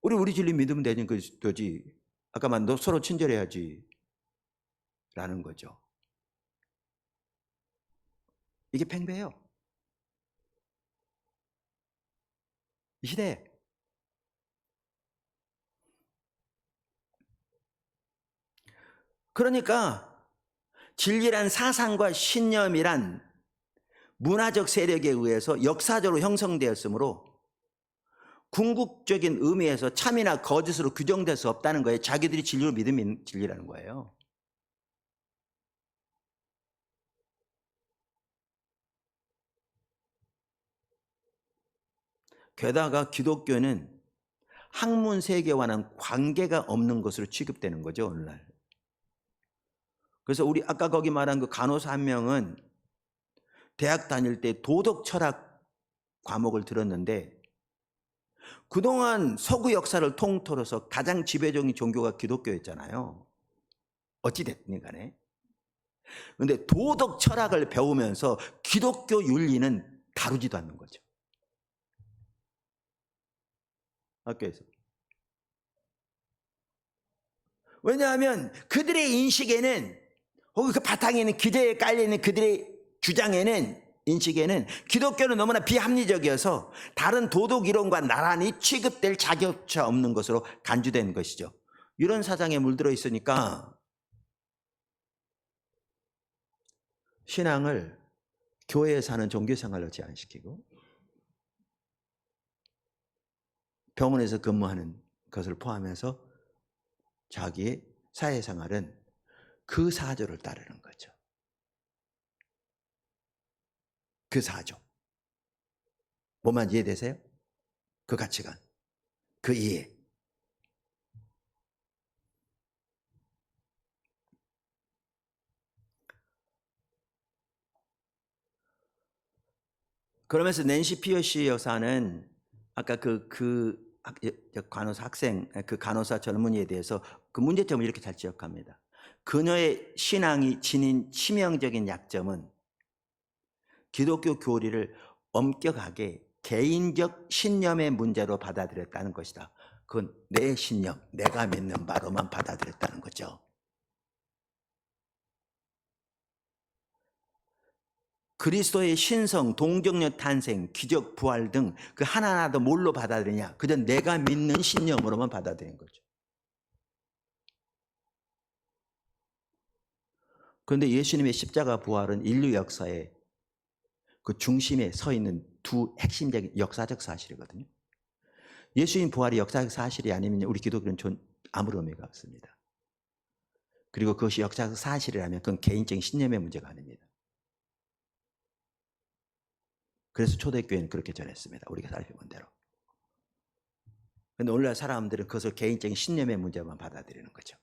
우리 진리 믿으면 되지. 아까 말한 너 서로 친절해야지 라는 거죠. 이게 팽배해요. 이 시대에. 그러니까 진리란 사상과 신념이란 문화적 세력에 의해서 역사적으로 형성되었으므로 궁극적인 의미에서 참이나 거짓으로 규정될 수 없다는 거예요. 자기들이 진리로 믿으면 진리라는 거예요. 게다가 기독교는 학문 세계와는 관계가 없는 것으로 취급되는 거죠, 오늘날. 그래서 우리 아까 거기 말한 그 간호사 한 명은 대학 다닐 때 도덕 철학 과목을 들었는데 그동안 서구 역사를 통틀어서 가장 지배적인 종교가 기독교였잖아요. 어찌됐든 간에. 그런데 도덕 철학을 배우면서 기독교 윤리는 다루지도 않는 거죠. 학교에서. 왜냐하면 그들의 인식에는 혹은 그 바탕에 있는 기대에 깔려있는 그들의 주장에는 인식에는 기독교는 너무나 비합리적이어서 다른 도덕 이론과 나란히 취급될 자격차 없는 것으로 간주된 것이죠. 이런 사상에 물들어 있으니까 신앙을 교회에서 하는 종교생활로 제한시키고 병원에서 근무하는 것을 포함해서 자기의 사회생활은 그 사조를 따르는 거죠. 그 사조. 뭐만 이해되세요? 그 가치관, 그 이해. 그러면서 낸시 피어시 여사는 아까 간호사 학생, 그 간호사 젊은이에 대해서 그 문제점을 이렇게 잘 지적합니다. 그녀의 신앙이 지닌 치명적인 약점은 기독교 교리를 엄격하게 개인적 신념의 문제로 받아들였다는 것이다. 그건 내 신념, 내가 믿는 바로만 받아들였다는 거죠. 그리스도의 신성, 동정녀 탄생, 기적, 부활 등 그 하나하나도 뭘로 받아들이냐? 그저 내가 믿는 신념으로만 받아들인 거죠. 그런데 예수님의 십자가 부활은 인류 역사의 그 중심에 서 있는 두 핵심적인 역사적 사실이거든요. 예수님 부활이 역사적 사실이 아니면 우리 기독교는 아무런 의미가 없습니다. 그리고 그것이 역사적 사실이라면 그건 개인적인 신념의 문제가 아닙니다. 그래서 초대교회는 그렇게 전했습니다. 우리가 살펴본 대로. 그런데 오늘날 사람들은 그것을 개인적인 신념의 문제만 받아들이는 거죠.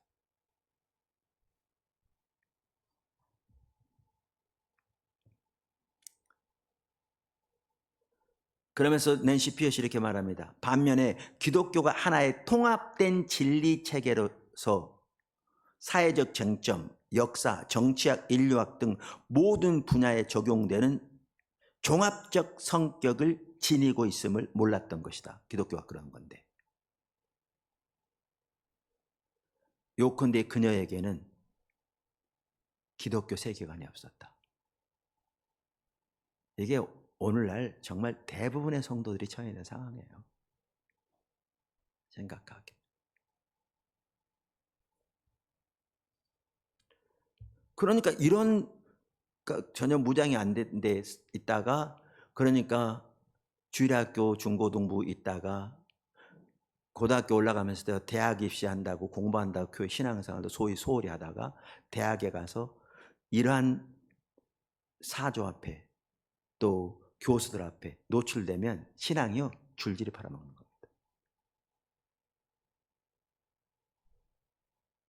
그러면서 낸시 피어시 이렇게 말합니다. 반면에 기독교가 하나의 통합된 진리 체계로서 사회적 쟁점, 역사, 정치학, 인류학 등 모든 분야에 적용되는 종합적 성격을 지니고 있음을 몰랐던 것이다. 기독교가 그런 건데. 요컨대 그녀에게는 기독교 세계관이 없었다. 이게 오늘날 정말 대부분의 성도들이 처해 있는 상황이에요. 생각하게. 그러니까 이런 전혀 무장이 안 된 데 있다가, 그러니까 주일학교 중고등부 있다가 고등학교 올라가면서 대학 입시한다고 공부한다고 교회 신앙생활도 소홀히 하다가 대학에 가서 이러한 사조 앞에 또 교수들 앞에 노출되면 신앙이요 줄줄이 팔아먹는 겁니다.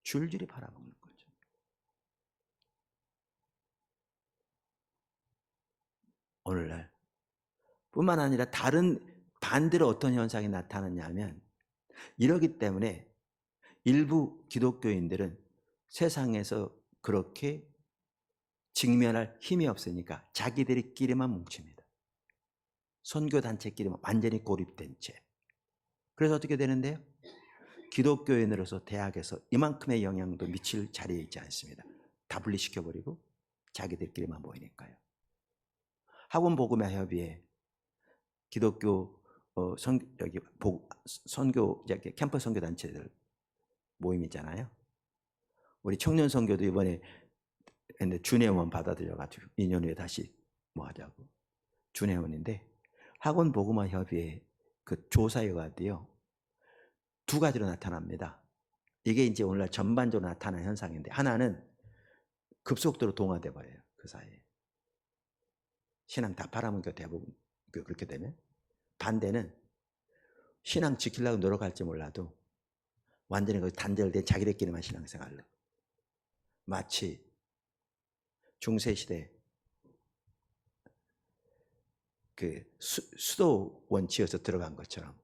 줄줄이 팔아먹는 거죠. 오늘날 뿐만 아니라 다른 반대로 어떤 현상이 나타났냐면, 이러기 때문에 일부 기독교인들은 세상에서 그렇게 직면할 힘이 없으니까 자기들끼리만 뭉칩니다. 선교단체끼리만 완전히 고립된 채. 그래서 어떻게 되는데요? 기독교인으로서 대학에서 이만큼의 영향도 미칠 자리에 있지 않습니다. 다 분리시켜버리고 자기들끼리만 모이니까요. 학원복음화협의회 기독교 선교 캠퍼스 선교 단체들 모임 있잖아요. 우리 청년 선교도 이번에 준회원 받아들여가지고 2년 후에 다시 뭐 하자고 준회원인데, 학원복음화협의회 그 조사 결과도요 2가지로 나타납니다. 이게 이제 오늘날 전반적으로 나타나는 현상인데, 하나는 급속도로 동화돼 버려요. 그 사이에 신앙 다 팔아먹겨 대부분 그렇게 되면. 반대는 신앙 지키려고 노력할지 몰라도 완전히 단절된 자기들끼리만 신앙생활로, 마치 중세시대 그 수도원 지어서 들어간 것처럼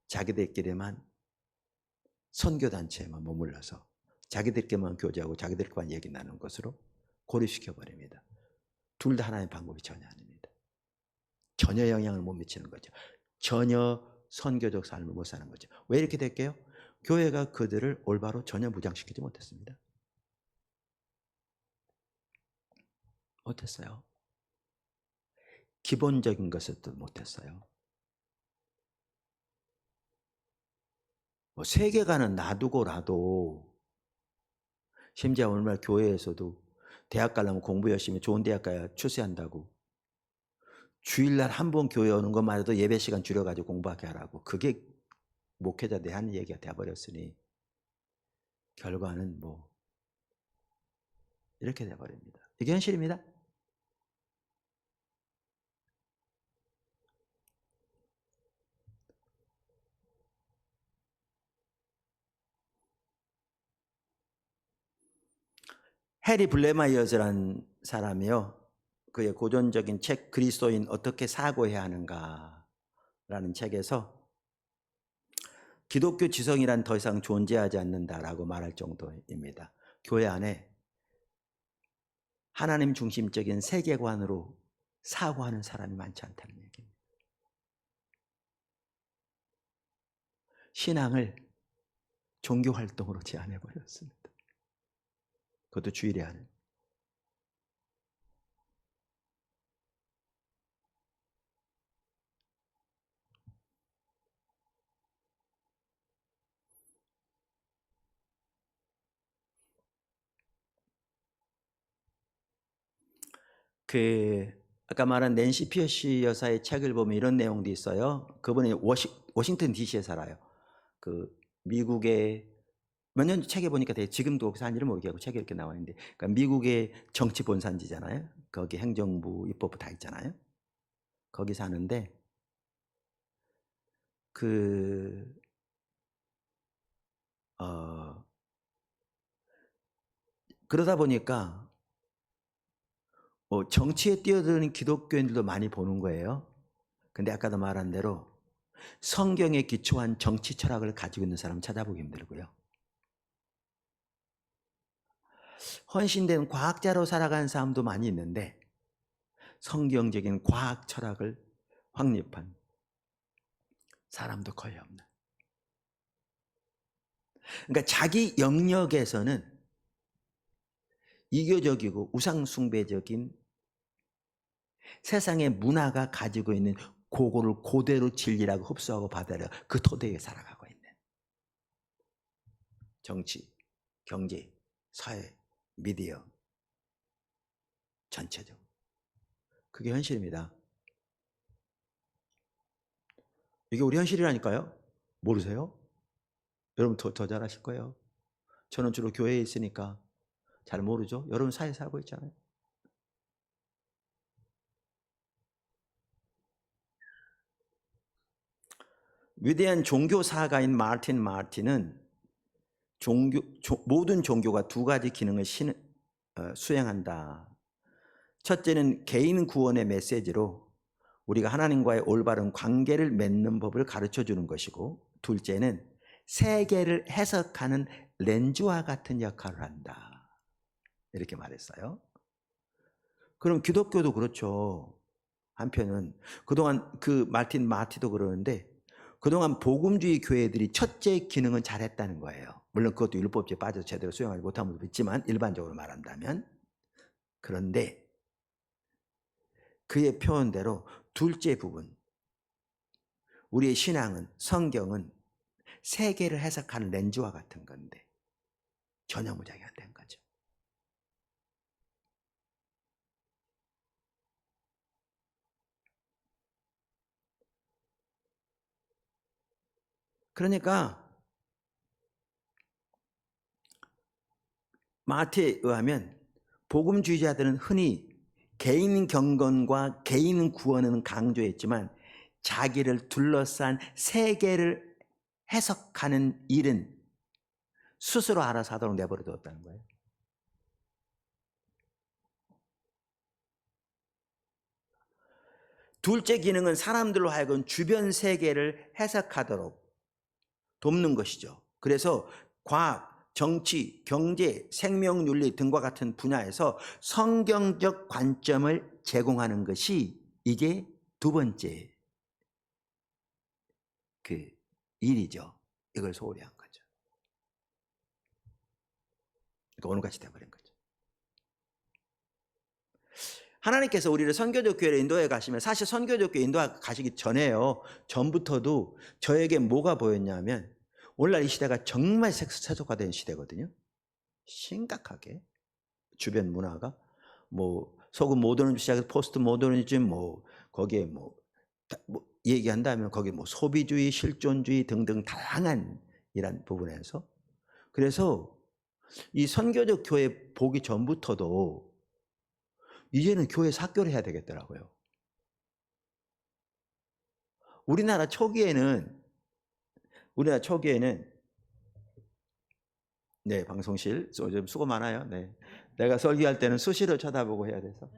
자기들끼리만 선교단체에만 머물러서 자기들끼리만 교제하고 자기들끼리만 얘기 나누는 것으로 고립시켜버립니다. 둘 다 하나의 방법이 전혀 아닙니다. 전혀 영향을 못 미치는 거죠. 전혀 선교적 삶을 못 사는 거죠. 왜 이렇게 될게요? 교회가 그들을 올바로 전혀 무장시키지 못했습니다. 못했어요. 기본적인 것을도 못했어요. 뭐 세계관은 놔두고라도, 심지어 오늘날 교회에서도 대학 가려면 공부 열심히 좋은 대학 가야 출세한다고 주일날 한 번 교회 오는 것만 해도 예배 시간 줄여가지고 공부하게 하라고, 그게 목회자들이 하는 얘기가 돼버렸으니 결과는 뭐 이렇게 돼버립니다. 이게 현실입니다. 해리 블레마이어즈라는 사람이요, 그의 고전적인 책 그리스도인 어떻게 사고해야 하는가라는 책에서 기독교 지성이란 더 이상 존재하지 않는다라고 말할 정도입니다. 교회 안에 하나님 중심적인 세계관으로 사고하는 사람이 많지 않다는 얘기입니다. 신앙을 종교활동으로 제한해버렸습니다. 그것도 주일에 하는. 아까 말한 낸시 피어시 여사의 책을 보면 이런 내용도 있어요. 그분이 워싱턴 DC에 살아요. 그 미국의 몇 년 책에 보니까 지금도 거기서 한지를 모르겠고 책에 이렇게 나와 있는데, 그러니까 미국의 정치 본산지잖아요. 거기 행정부, 입법부 다 있잖아요. 거기 사는데 그러다 보니까 정치에 뛰어드는 기독교인들도 많이 보는 거예요. 근데 아까도 말한 대로 성경에 기초한 정치 철학을 가지고 있는 사람은 찾아보기 힘들고요. 헌신된 과학자로 살아가는 사람도 많이 있는데 성경적인 과학 철학을 확립한 사람도 거의 없는. 그러니까 자기 영역에서는 이교적이고 우상숭배적인 세상의 문화가 가지고 있는 그거를 그대로 진리라고 흡수하고 받아들여 그 토대에 살아가고 있는 정치, 경제, 사회, 미디어 전체적으로 그게 현실입니다. 이게 우리 현실이라니까요. 모르세요? 여러분 더 잘 아실 거예요. 저는 주로 교회에 있으니까 잘 모르죠. 여러분 사회에 살고 있잖아요. 위대한 종교사가인 마틴은 모든 종교가 두 가지 기능을 수행한다. 첫째는 개인 구원의 메시지로 우리가 하나님과의 올바른 관계를 맺는 법을 가르쳐 주는 것이고, 둘째는 세계를 해석하는 렌즈와 같은 역할을 한다. 이렇게 말했어요. 그럼 기독교도 그렇죠. 한편은 그동안 그 마티도 그러는데 그동안 복음주의 교회들이 첫째 기능은 잘했다는 거예요. 물론 그것도 율법주의에 빠져서 제대로 수용하지 못한 분도 있지만 일반적으로 말한다면. 그런데 그의 표현대로 둘째 부분, 우리의 신앙은, 성경은 세계를 해석하는 렌즈와 같은 건데 전혀 무장이 안 된 거죠. 그러니까 마태에 의하면 복음주의자들은 흔히 개인 경건과 개인 구원은 강조했지만 자기를 둘러싼 세계를 해석하는 일은 스스로 알아서 하도록 내버려 두었다는 거예요. 둘째 기능은 사람들로 하여금 주변 세계를 해석하도록 돕는 것이죠. 그래서 과학, 정치, 경제, 생명윤리 등과 같은 분야에서 성경적 관점을 제공하는 것이 이게 두 번째 그 일이죠. 이걸 소홀히 한 거죠. 그러니까 오늘같이 돼버린 거죠. 하나님께서 우리를 선교적 교회를 인도해 가시면 사실 선교적 교회 인도해 가시기 전에요. 전부터도 저에게 뭐가 보였냐면 오늘날 이 시대가 정말 세속화된 시대거든요. 심각하게 주변 문화가 뭐 소금 모더니즘 시작해서 포스트 모더니즘 뭐 거기에 뭐 얘기한다면 거기 뭐 소비주의, 실존주의 등등 다양한 이런 부분에서 그래서 이 선교적 교회 보기 전부터도 이제는 교회 사교를 해야 되겠더라고요. 우리나라 초기에는 네, 방송실 좀 수고 많아요. 네. 내가 설교할 때는 수시로 쳐다보고 해야 돼서.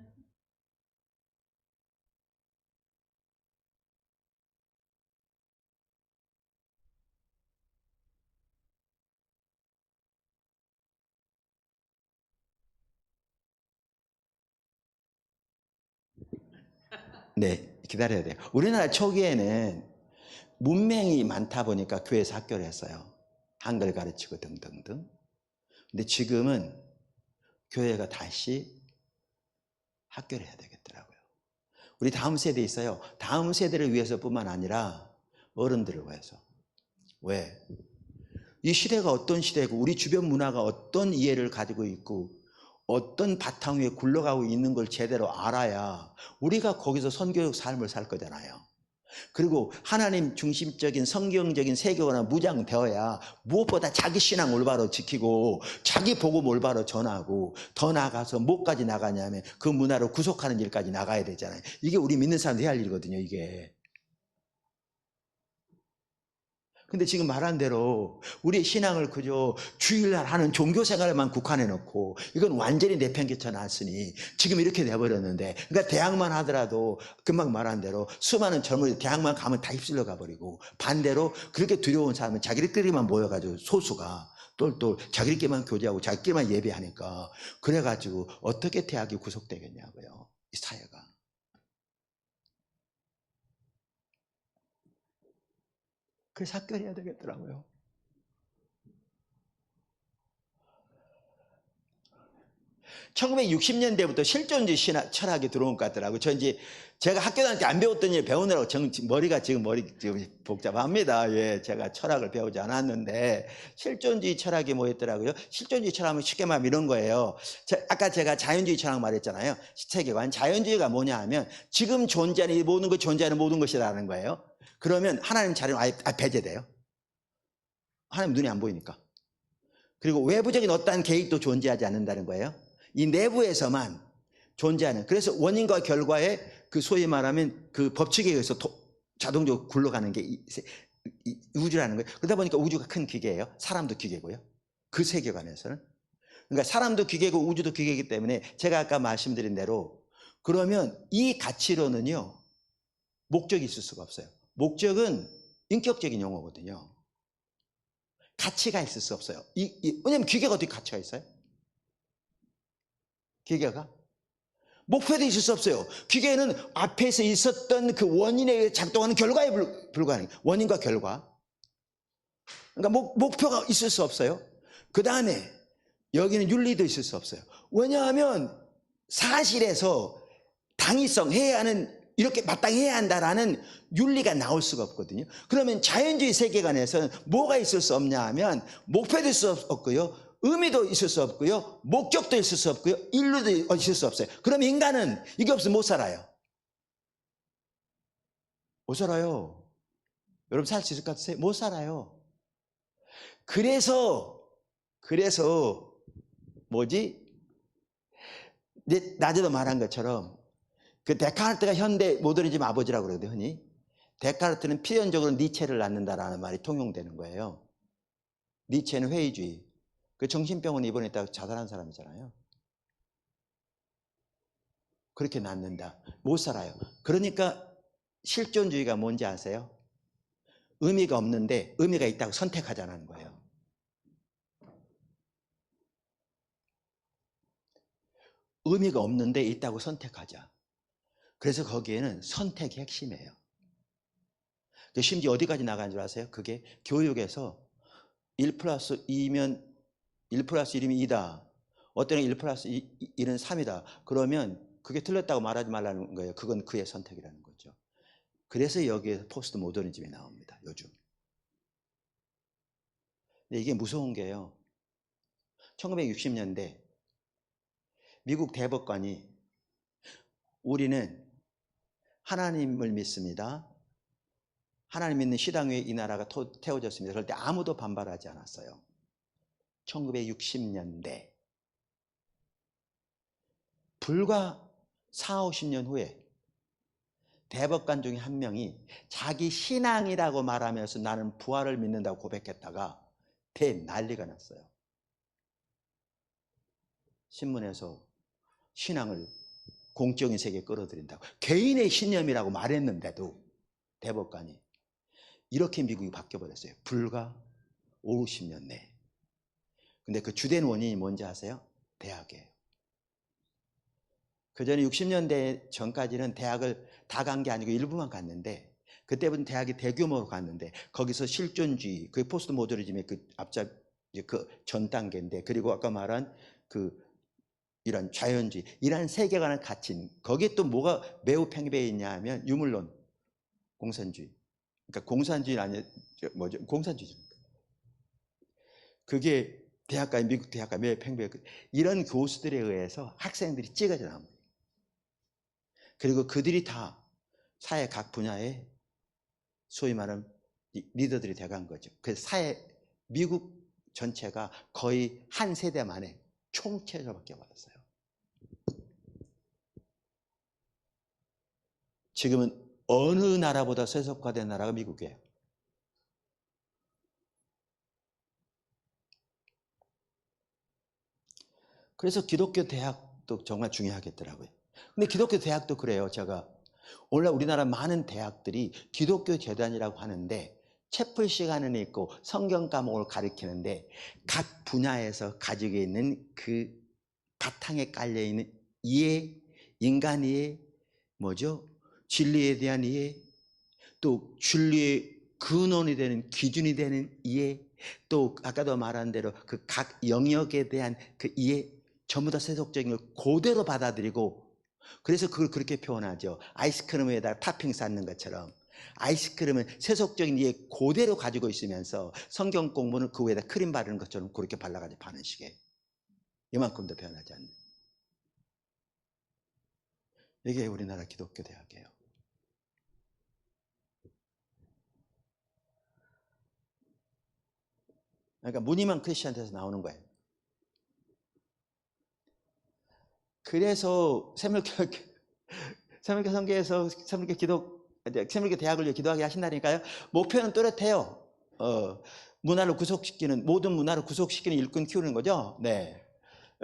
네, 기다려야 돼요. 우리나라 초기에는 문맹이 많다 보니까 교회에서 학교를 했어요. 한글 가르치고 등등등. 근데 지금은 교회가 다시 학교를 해야 되겠더라고요. 우리 다음 세대 있어요. 다음 세대를 위해서뿐만 아니라 어른들을 위해서. 왜? 이 시대가 어떤 시대고 우리 주변 문화가 어떤 이해를 가지고 있고 어떤 바탕 위에 굴러가고 있는 걸 제대로 알아야 우리가 거기서 선교적 삶을 살 거잖아요. 그리고 하나님 중심적인 성경적인 세계관이 무장되어야 무엇보다 자기 신앙 올바로 지키고 자기 복음 올바로 전하고 더 나아가서 뭐까지 나가냐면 그 문화를 구속하는 일까지 나가야 되잖아요. 이게 우리 믿는 사람들이 해야 할 일이거든요. 이게. 근데 지금 말한 대로 우리의 신앙을 그저 주일날 하는 종교 생활에만 국한해 놓고 이건 완전히 내팽개쳐 놨으니 지금 이렇게 돼버렸는데 그러니까 대학만 하더라도 금방 말한 대로 수많은 젊은이 대학만 가면 다 휩쓸려 가버리고 반대로 그렇게 두려운 사람은 자기들끼리만 모여가지고 소수가 똘똘 자기들끼리만 교제하고 자기들끼리만 예배하니까 그래가지고 어떻게 대학이 구속되겠냐고요. 이 사회가. 그래서 학교를 해야 되겠더라고요. 1960년대부터 실존주의 철학이 들어온 것 같더라고요. 저 이제 제가 학교 다닐 때 안 배웠던 일 배우느라고 머리가 지금 복잡합니다. 예, 제가 철학을 배우지 않았는데 실존주의 철학이 뭐였더라고요. 실존주의 철학은 쉽게 말하면 이런 거예요. 아까 제가 자연주의 철학 말했잖아요. 세계관. 자연주의가 뭐냐 하면 지금 존재하는 이 모든 것, 존재하는 모든 것이라는 거예요. 그러면 하나님 자료는 아예 배제돼요. 하나님 눈이 안 보이니까. 그리고 외부적인 어떠한 개입도 존재하지 않는다는 거예요. 이 내부에서만 존재하는. 그래서 원인과 결과의 그 소위 말하면 그 법칙에 의해서 자동적으로 굴러가는 게 이 우주라는 거예요. 그러다 보니까 우주가 큰 기계예요. 사람도 기계고요. 그 세계관에서는. 그러니까 사람도 기계고 우주도 기계이기 때문에 제가 아까 말씀드린 대로 그러면 이 가치로는요. 목적이 있을 수가 없어요. 목적은 인격적인 용어거든요. 가치가 있을 수 없어요. 왜냐면 기계가 어떻게 가치가 있어요? 기계가? 목표도 있을 수 없어요. 기계는 앞에서 있었던 그 원인에 의해 작동하는 결과에 불과하는 거예요. 원인과 결과. 그러니까 목표가 있을 수 없어요. 그 다음에 여기는 윤리도 있을 수 없어요. 왜냐하면 사실에서 당위성 해야 하는 이렇게 마땅해야 한다라는 윤리가 나올 수가 없거든요. 그러면 자연주의 세계관에서는 뭐가 있을 수 없냐 하면 목표도 있을 수 없고요. 의미도 있을 수 없고요. 목적도 있을 수 없고요. 인류도 있을 수 없어요. 그럼 인간은 이게 없으면 못 살아요. 못 살아요. 여러분 살 수 있을 것 같으세요? 못 살아요. 그래서 낮에도 말한 것처럼 그 데카르트가 현대 모더니즘 아버지라고 그러거든요. 흔히. 데카르트는 필연적으로 니체를 낳는다라는 말이 통용되는 거예요. 니체는 회의주의. 그 정신병원 입원했다가 자살한 사람이잖아요. 그렇게 낳는다. 못 살아요. 그러니까 실존주의가 뭔지 아세요? 의미가 없는데 의미가 있다고 선택하자는 거예요. 의미가 없는데 있다고 선택하자. 그래서 거기에는 선택이 핵심이에요. 심지어 어디까지 나가는 줄 아세요? 그게 교육에서 1 플러스 2면 1 플러스 1이면 2다. 어떤 1 플러스 1은 3이다. 그러면 그게 틀렸다고 말하지 말라는 거예요. 그건 그의 선택이라는 거죠. 그래서 여기에 포스트 모더니즘이 나옵니다. 요즘. 근데 이게 무서운 게요. 1960년대 미국 대법관이 우리는 하나님을 믿습니다. 하나님 믿는 신앙 위에 이 나라가 태워졌습니다. 그럴 때 아무도 반발하지 않았어요. 1960년대 불과 4, 50년 후에 대법관 중에 한 명이 자기 신앙이라고 말하면서 나는 부활을 믿는다고 고백했다가 난리가 났어요. 신문에서 신앙을 공적인 세계에 끌어들인다고. 개인의 신념이라고 말했는데도 대법관이. 이렇게 미국이 바뀌어버렸어요. 불과 50년 내에. 근데 그 주된 원인이 뭔지 아세요? 대학이에요. 그 전에 60년대 전까지는 대학을 다 간 게 아니고 일부만 갔는데 그때부터 대학이 대규모로 갔는데 거기서 실존주의, 그 포스트 모더니즘의 그 전 단계인데 그리고 아까 말한 이런 자연주의, 이런 세계관을 갖춘 거기에 또 뭐가 매우 팽배해 있냐 하면 유물론, 공산주의. 그러니까 공산주의는 아니 공산주의입니다. 그게 미국 대학가 매우 팽배해. 이런 교수들에 의해서 학생들이 찌그러져 나옵니다. 그리고 그들이 다 사회 각 분야에 소위 말하는 리더들이 돼간 거죠. 그래서 미국 전체가 거의 한 세대 만에 총체적으로 바뀌어버렸어요. 지금은 어느 나라보다 세속화된 나라가 미국이에요. 그래서 기독교 대학도 정말 중요하겠더라고요. 근데 기독교 대학도 그래요. 제가 오늘 우리나라 많은 대학들이 기독교 재단이라고 하는데 채플 시간은 있고 성경 과목을 가르치는데 각 분야에서 가지고 있는 그 바탕에 깔려있는 이해, 인간 이해, 진리에 대한 이해, 또 진리의 근원이 되는 기준이 되는 이해, 또 아까도 말한 대로 그 각 영역에 대한 그 이해, 전부 다 세속적인 걸 그대로 받아들이고, 그래서 그걸 그렇게 표현하죠. 아이스크림 위에다 토핑 쌓는 것처럼. 아이스크림은 세속적인 이해 그대로 가지고 있으면서 성경 공부는 그 위에다 크림 바르는 것처럼 그렇게 발라가지고 파는 식이에요. 이만큼도 변하지 않는. 이게 우리나라 기독교 대학이에요. 그러니까 무늬만 크리스천한테서 나오는 거예요. 그래서 새물교 성계에서 새물교 대학을 위해 기도하게 하신다니까요. 목표는 또렷해요. 문화를 구속시키는, 모든 문화를 구속시키는 일꾼 키우는 거죠. 네.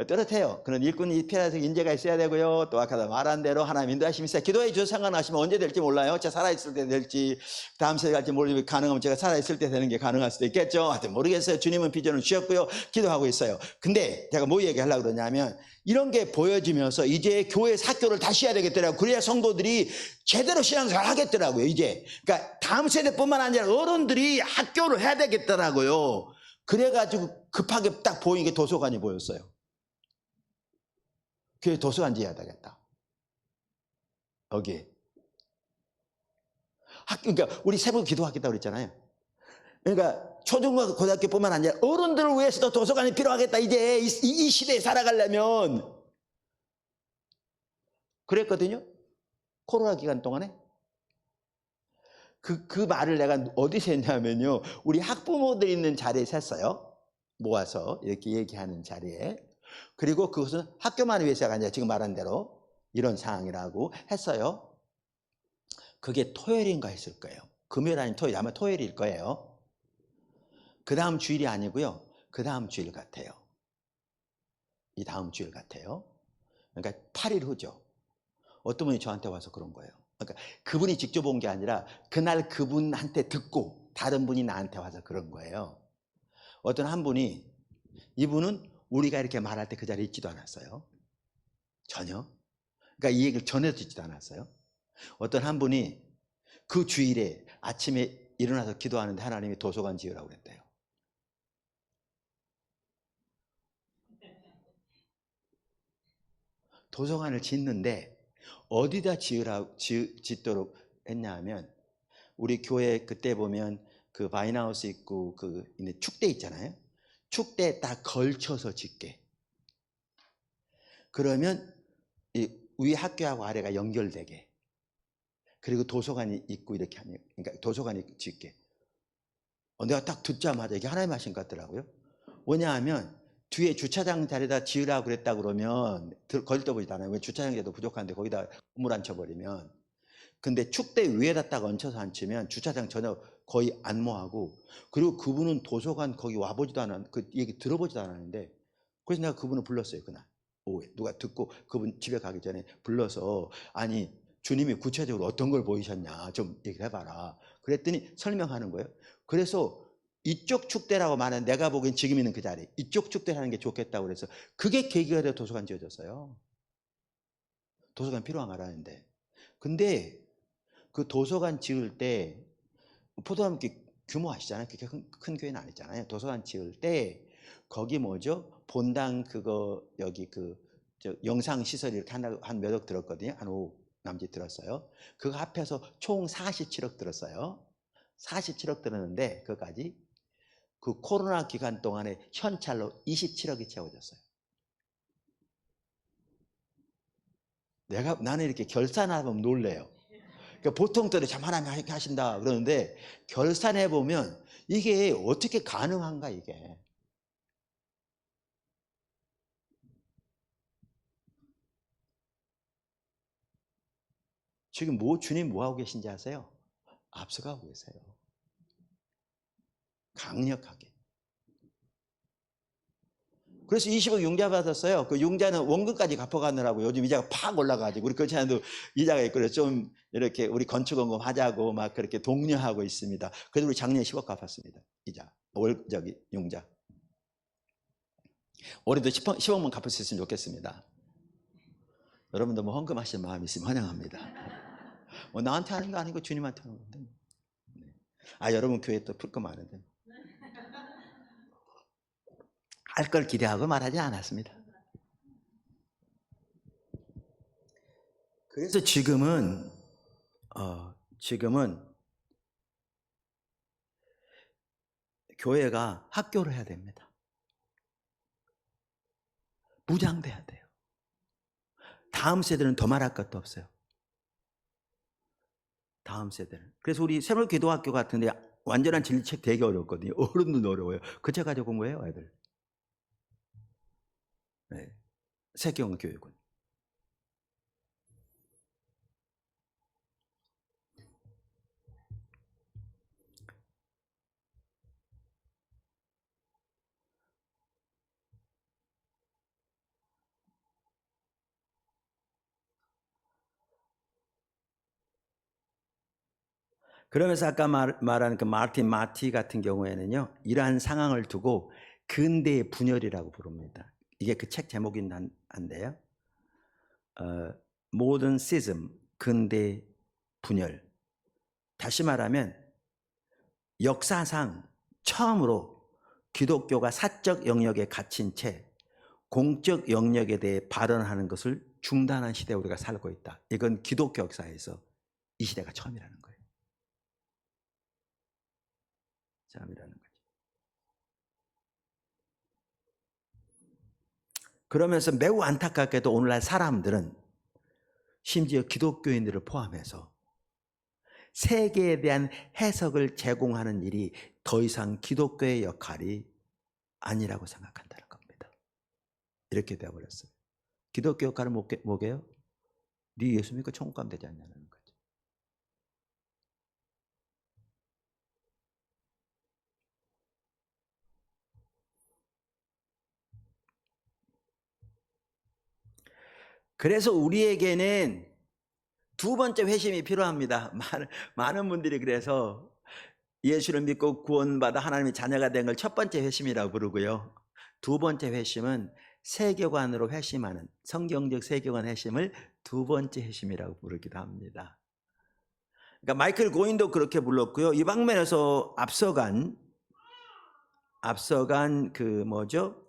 또렷해요. 그런 일꾼이 필요해서 인재가 있어야 되고요. 또 아까 말한 대로 하나님 인도하심이 있어요. 기도해 주셔서 상관하시면 언제 될지 몰라요. 제가 살아있을 때 될지, 다음 세대 갈지 모르지만 가능하면 제가 살아있을 때 되는 게 가능할 수도 있겠죠. 하여튼 모르겠어요. 주님은 비전을 주셨고요. 기도하고 있어요. 근데 제가 뭐 얘기하려고 그러냐면, 이런 게 보여지면서 이제 교회 학교를 다시 해야 되겠더라고요. 그래야 성도들이 제대로 신앙생활 하겠더라고요. 이제. 그러니까 다음 세대뿐만 아니라 어른들이 학교를 해야 되겠더라고요. 그래가지고 급하게 딱 보이는 게 도서관이 보였어요. 교회 도서관 지어야 되겠다. 여기에. 그러니까 우리 새벽 기도하겠다고 그랬잖아요. 그러니까 초중고 고등학교뿐만 아니라 어른들을 위해서도 도서관이 필요하겠다. 이제 이 시대에 살아가려면. 그랬거든요. 코로나 기간 동안에. 그 말을 내가 어디서 했냐면요. 우리 학부모들 있는 자리에서 했어요. 모아서 이렇게 얘기하는 자리에. 그리고 그것은 학교만 위해서가 아니라 지금 말한 대로 이런 상황이라고 했어요. 그게 토요일인가 했을 거예요. 금요일 아니면 토요일, 아마 토요일일 거예요. 그 다음 주일이 아니고요. 그 다음 주일 같아요. 이 다음 주일 같아요. 그러니까 8일 후죠. 어떤 분이 저한테 와서 그런 거예요. 그러니까 그분이 직접 온 게 아니라 그날 그분한테 듣고 다른 분이 나한테 와서 그런 거예요. 어떤 한 분이, 이분은 우리가 이렇게 말할 때 그 자리에 있지도 않았어요. 전혀. 그러니까 이 얘기를 전해 듣지도 않았어요. 어떤 한 분이 그 주일에 아침에 일어나서 기도하는데 하나님이 도서관 지으라고 그랬대요. 도서관을 짓는데 어디다 짓도록 했냐 하면, 우리 교회 그때 보면 그 바인하우스 있고 그 축대 있잖아요. 축대에 딱 걸쳐서 짓게. 그러면 이 위 학교하고 아래가 연결되게. 그리고 도서관이 있고 이렇게 하니, 그러니까 도서관이 짓게. 내가 딱 듣자마자 이게 하나님 하신 것 같더라고요. 왜냐하면 뒤에 주차장 자리에다 지으라고 그랬다 그러면 거들떠보지도 않아요. 왜 주차장에도 부족한데 거기다 건물 앉혀버리면. 근데 축대 위에다 딱 얹혀서 앉히면 주차장 전혀 거의 안모하고, 그리고 그분은 도서관 거기 와보지도 않았, 그 얘기 들어보지도 않았는데, 그래서 내가 그분을 불렀어요. 그날 오후에 누가 듣고 그분 집에 가기 전에 불러서, 아니 주님이 구체적으로 어떤 걸 보이셨냐 좀 얘기를 해봐라. 그랬더니 설명하는 거예요. 그래서 이쪽 축대라고 말하는, 내가 보기엔 지금 있는 그 자리, 이쪽 축대라는 게 좋겠다고 그래서 그게 계기가 돼서 도서관 지어졌어요. 도서관 필요한 거라는데. 근데 그 도서관 지을 때, 포도나무 규모 아시잖아요. 그렇게 큰 교회는 아니잖아요. 도서관 지을 때 거기 뭐죠? 본당 그거 여기 영상 시설 이렇게 한 몇 억 들었거든요. 한 5억 남짓 들었어요. 그거 합해서 총 47억 들었어요. 47억 들었는데 그거까지 그 코로나 기간 동안에 현찰로 27억이 채워졌어요. 나는 이렇게 결산하면 놀래요. 그러니까 보통 때는 참 하나님 하신다 그러는데, 결산해 보면 이게 어떻게 가능한가 이게. 지금 주님 뭐 하고 계신지 아세요? 앞서가고 계세요. 강력하게. 그래서 20억 융자 받았어요. 그 융자는 원금까지 갚아가느라고 요즘 이자가 팍 올라가지고, 우리 그렇지않아도 이자가 있고 그래서 좀 이렇게 우리 건축원금 하자고 막 그렇게 독려하고 있습니다. 그래도 우리 작년에 10억 갚았습니다. 이자 융자. 올해도 10억만 갚을 수 있으면 좋겠습니다. 여러분도 뭐 헌금하실 마음이 있으면 환영합니다. 뭐 나한테 하는 거 아니고 주님한테 하는 건데. 여러분 교회 또 풀 거 많은데. 할 걸 기대하고 말하지 않았습니다. 그래서 지금은 교회가 학교를 해야 됩니다. 무장돼야 돼요. 다음 세대는 더 말할 것도 없어요. 다음 세대는. 그래서 우리 새물기도학교 같은데 완전한 진리책 되게 어렵거든요. 어른도 어려워요. 그 책 가지고 공부해요, 애들. 네. 세경 교육은. 그러면서 아까 말한 그 마틴 마티 같은 경우에는요, 이러한 상황을 두고 근대의 분열이라고 부릅니다. 이게 그 책 제목인 한데요. 모던 시즘, 근대 분열. 다시 말하면 역사상 처음으로 기독교가 사적 영역에 갇힌 채 공적 영역에 대해 발언하는 것을 중단한 시대에 우리가 살고 있다. 이건 기독교 역사에서 이 시대가 처음이라는 거예요. 처음이라는 거죠. 그러면서 매우 안타깝게도 오늘날 사람들은 심지어 기독교인들을 포함해서 세계에 대한 해석을 제공하는 일이 더 이상 기독교의 역할이 아니라고 생각한다는 겁니다. 이렇게 되어버렸어요. 기독교 역할은 뭐게요? 네 예수 믿고 천국 가면 되지 않냐는 거죠. 그래서 우리에게는 두 번째 회심이 필요합니다. 많은 분들이 그래서 예수를 믿고 구원받아 하나님의 자녀가 된 걸 첫 번째 회심이라고 부르고요. 두 번째 회심은 세계관으로 회심하는 성경적 세계관 회심을 두 번째 회심이라고 부르기도 합니다. 그러니까 마이클 고인도 그렇게 불렀고요. 이 방면에서 앞서간 그 뭐죠?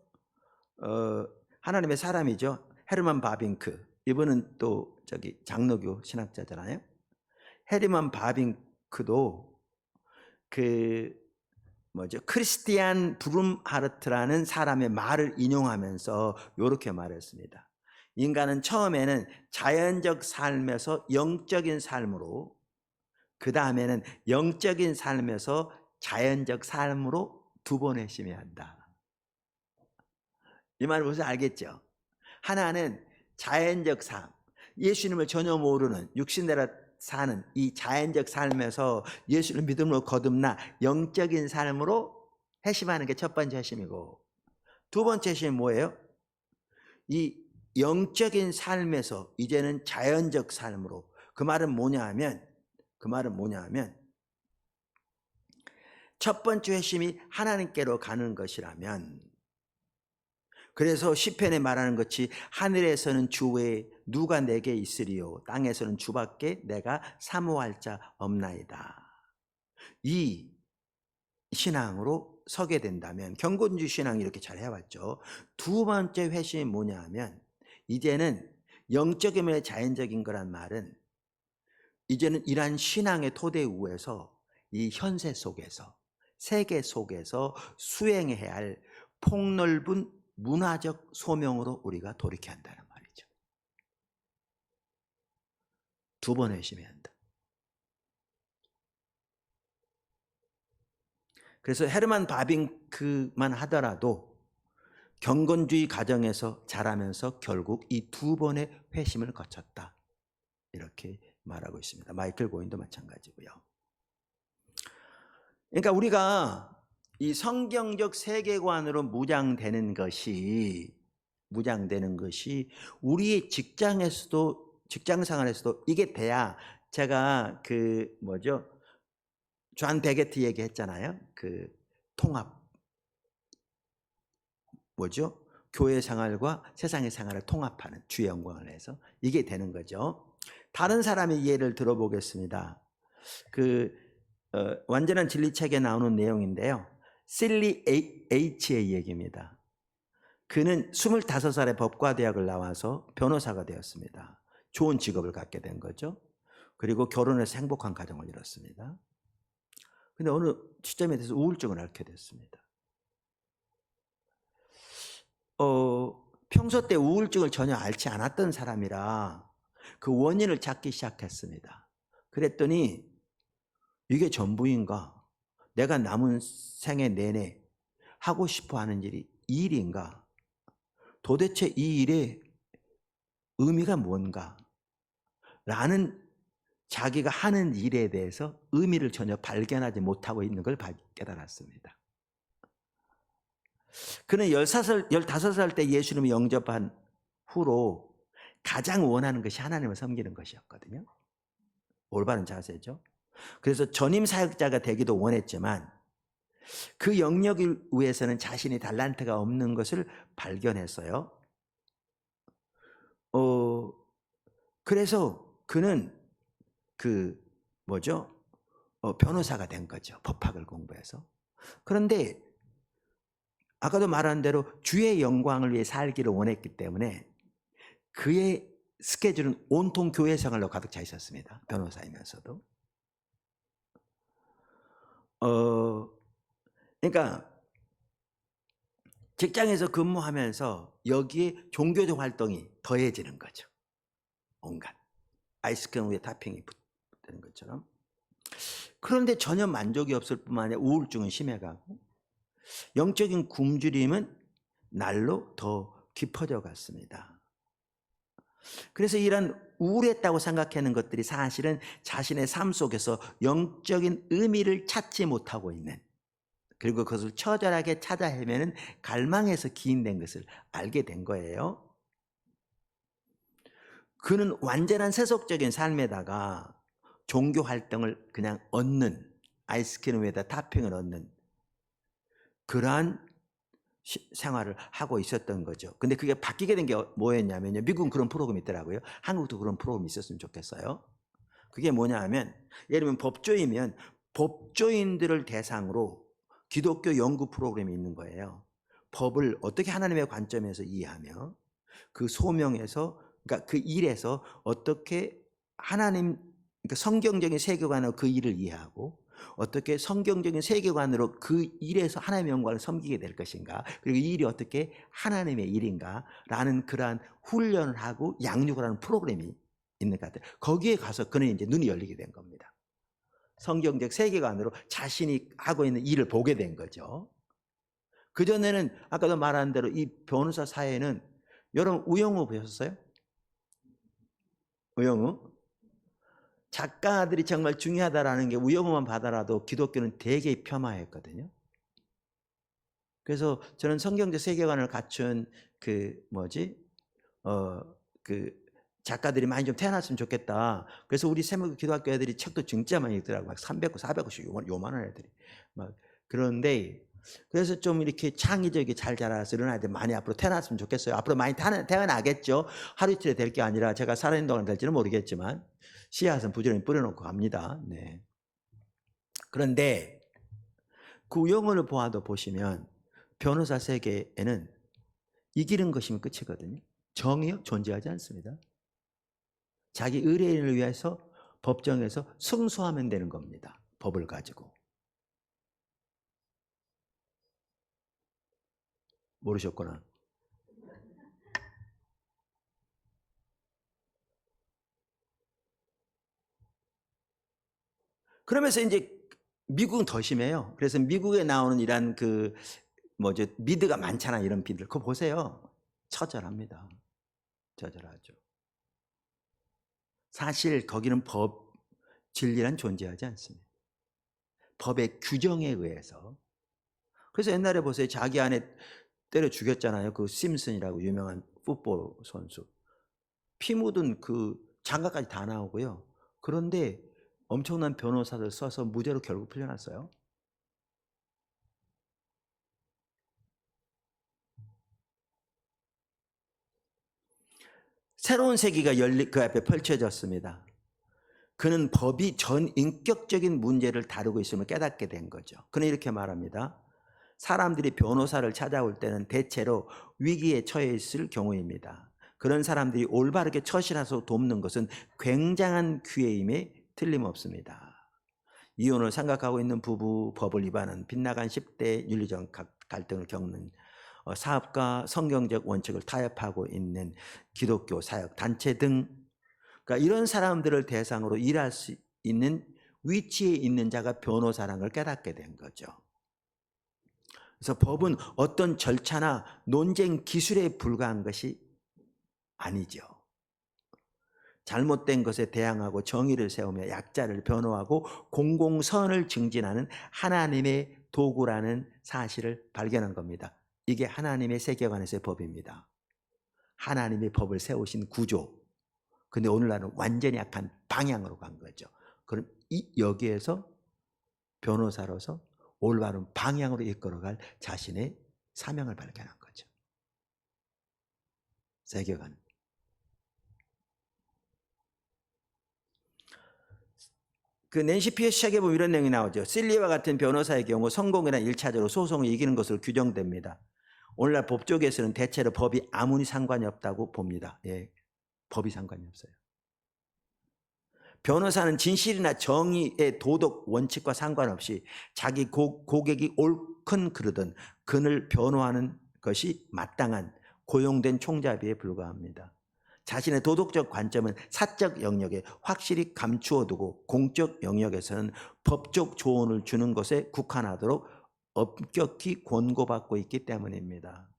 하나님의 사람이죠. 헤르만 바빙크. 이분은 또 장로교 신학자잖아요. 헤르만 바빙크도 그 뭐죠? 크리스티안 브룸하르트라는 사람의 말을 인용하면서 이렇게 말했습니다. 인간은 처음에는 자연적 삶에서 영적인 삶으로, 그 다음에는 영적인 삶에서 자연적 삶으로 두 번 회심해야 한다. 이 말을 무슨 알겠죠? 하나는 자연적 삶, 예수님을 전혀 모르는 육신대로 사는 이 자연적 삶에서 예수를 믿음으로 거듭나 영적인 삶으로 회심하는 게 첫 번째 회심이고, 두 번째 회심이 뭐예요? 이 영적인 삶에서 이제는 자연적 삶으로. 그 말은 뭐냐 하면 첫 번째 회심이 하나님께로 가는 것이라면, 그래서 시편에 말하는 것이 하늘에서는 주 외에 누가 내게 있으리요 땅에서는 주밖에 내가 사모할 자 없나이다. 이 신앙으로 서게 된다면, 경건주의 신앙 이렇게 잘 해왔죠. 두 번째 회심이 뭐냐 하면, 이제는 영적인 면에 자연적인 거란 말은 이제는 이러한 신앙의 토대 위에서 이 현세 속에서 세계 속에서 수행해야 할 폭넓은 문화적 소명으로 우리가 돌이켜야 한다는 말이죠. 두 번 회심해야 한다. 그래서 헤르만 바빙크만 하더라도 경건주의 가정에서 자라면서 결국 이 두 번의 회심을 거쳤다. 이렇게 말하고 있습니다. 마이클 고인도 마찬가지고요. 그러니까 우리가 이 성경적 세계관으로 무장되는 것이 우리의 직장 생활에서도 이게 돼야, 제가 존 베게트 얘기했잖아요. 그 통합 교회 생활과 세상의 생활을 통합하는 주의 영광을 내서 이게 되는 거죠. 다른 사람의 예를 들어보겠습니다. 완전한 진리책에 나오는 내용인데요. 실리 H의 얘기입니다. 그는 25살에 법과대학을 나와서 변호사가 되었습니다. 좋은 직업을 갖게 된 거죠. 그리고 결혼해서 행복한 가정을 이뤘습니다. 근데 어느 시점에 대해서 우울증을 앓게 됐습니다. 평소 때 우울증을 전혀 앓지 않았던 사람이라 그 원인을 찾기 시작했습니다. 그랬더니 이게 전부인가? 내가 남은 생애 내내 하고 싶어 하는 일이 이 일인가? 도대체 이 일의 의미가 뭔가? 라는 자기가 하는 일에 대해서 의미를 전혀 발견하지 못하고 있는 걸 깨달았습니다. 그는 15살 때 예수님을 영접한 후로 가장 원하는 것이 하나님을 섬기는 것이었거든요. 올바른 자세죠. 그래서 전임 사역자가 되기도 원했지만 그 영역을 위해서는 자신이 달란트가 없는 것을 발견했어요. 그래서 그는 변호사가 된 거죠. 법학을 공부해서. 그런데 아까도 말한 대로 주의 영광을 위해 살기를 원했기 때문에 그의 스케줄은 온통 교회 생활로 가득 차 있었습니다. 변호사이면서도. 그러니까 직장에서 근무하면서 여기에 종교적 활동이 더해지는 거죠. 온갖 아이스크림 위에 토핑이 붙는 것처럼. 그런데 전혀 만족이 없을 뿐만 아니라 우울증은 심해가고 영적인 굶주림은 날로 더 깊어져 갔습니다. 그래서 이런 우울했다고 생각하는 것들이 사실은 자신의 삶 속에서 영적인 의미를 찾지 못하고 있는, 그리고 그것을 처절하게 찾아 헤매는 갈망에서 기인된 것을 알게 된 거예요. 그는 완전한 세속적인 삶에다가 종교 활동을 그냥 얻는, 아이스크림 위에다 토핑을 얻는 그러한 생활을 하고 있었던 거죠. 근데 그게 바뀌게 된 게 뭐였냐면요. 미국은 그런 프로그램이 있더라고요. 한국도 그런 프로그램이 있었으면 좋겠어요. 그게 뭐냐 하면, 예를 들면 법조이면 법조인들을 대상으로 기독교 연구 프로그램이 있는 거예요. 법을 어떻게 하나님의 관점에서 이해하며 그 소명에서, 그러니까 그 일에서 어떻게 하나님, 그러니까 성경적인 세계관으로 그 일을 이해하고 어떻게 성경적인 세계관으로 그 일에서 하나님의 영광을 섬기게 될 것인가, 그리고 이 일이 어떻게 하나님의 일인가 라는 그러한 훈련을 하고 양육을 하는 프로그램이 있는 것 같아요. 거기에 가서 그는 이제 눈이 열리게 된 겁니다. 성경적 세계관으로 자신이 하고 있는 일을 보게 된 거죠. 그전에는 아까도 말한 대로 이 변호사 사회는, 여러분 우영우 보셨어요? 우영우? 작가들이 정말 중요하다라는 게 우영우만 받아라도 기독교는 되게 폄하했거든요. 그래서 저는 성경적 세계관을 갖춘 작가들이 많이 좀 태어났으면 좋겠다. 그래서 우리 세무 기독교 애들이 책도 진짜 많이 읽더라고요. 막 300권, 400권씩 요만한 애들이. 막 그런데 그래서 좀 이렇게 창의적이 잘 자라서 이런 아이들 많이 앞으로 태어났으면 좋겠어요. 앞으로 많이 태어나겠죠. 하루 이틀에 될 게 아니라 제가 살아있는 동안 될지는 모르겠지만 씨앗은 부지런히 뿌려놓고 갑니다. 네. 그런데 그 우영우를 보시면 변호사 세계에는 이기는 것이면 끝이거든요. 정의요? 존재하지 않습니다. 자기 의뢰인을 위해서 법정에서 승소하면 되는 겁니다. 법을 가지고. 모르셨구나. 그러면서 이제 미국은 더 심해요. 그래서 미국에 나오는 이런 미드가 많잖아, 이런 비들. 그거 보세요. 처절합니다. 처절하죠. 사실 거기는 법, 진리란 존재하지 않습니다. 법의 규정에 의해서. 그래서 옛날에 보세요. 자기 아내 때려 죽였잖아요. 그 심슨이라고 유명한 풋볼 선수. 피 묻은 그 장갑까지 다 나오고요. 그런데 엄청난 변호사를 써서 무죄로 결국 풀려났어요. 새로운 세계가 그 앞에 펼쳐졌습니다. 그는 법이 전 인격적인 문제를 다루고 있음을 깨닫게 된 거죠. 그는 이렇게 말합니다. 사람들이 변호사를 찾아올 때는 대체로 위기에 처해 있을 경우입니다. 그런 사람들이 올바르게 처신해서 돕는 것은 굉장한 기회임에 틀림없습니다. 이혼을 생각하고 있는 부부, 법을 위반한 빗나간 10대 윤리적 갈등을 겪는 사업가, 성경적 원칙을 타협하고 있는 기독교 사역 단체 등, 그러니까 이런 사람들을 대상으로 일할 수 있는 위치에 있는 자가 변호사라는 걸 깨닫게 된 거죠. 그래서 법은 어떤 절차나 논쟁 기술에 불과한 것이 아니죠. 잘못된 것에 대항하고 정의를 세우며 약자를 변호하고 공공선을 증진하는 하나님의 도구라는 사실을 발견한 겁니다. 이게 하나님의 세계관에서의 법입니다. 하나님의 법을 세우신 구조. 근데 오늘날은 완전히 약한 방향으로 간 거죠. 그럼 여기에서 변호사로서 올바른 방향으로 이끌어갈 자신의 사명을 발견한 거죠. 세계관. 그 낸시 피어스 책에 보면 이런 내용이 나오죠. 실리와 같은 변호사의 경우 성공이란 1차적으로 소송을 이기는 것으로 규정됩니다. 오늘날 법조계에서는 대체로 법이 아무리 상관이 없다고 봅니다. 예, 법이 상관이 없어요. 변호사는 진실이나 정의의 도덕 원칙과 상관없이 자기 고객이 옳건 그르든 그를 변호하는 것이 마땅한 고용된 총잡이에 불과합니다. 자신의 도덕적 관점은 사적 영역에 확실히 감추어 두고 공적 영역에서는 법적 조언을 주는 것에 국한하도록 엄격히 권고받고 있기 때문입니다.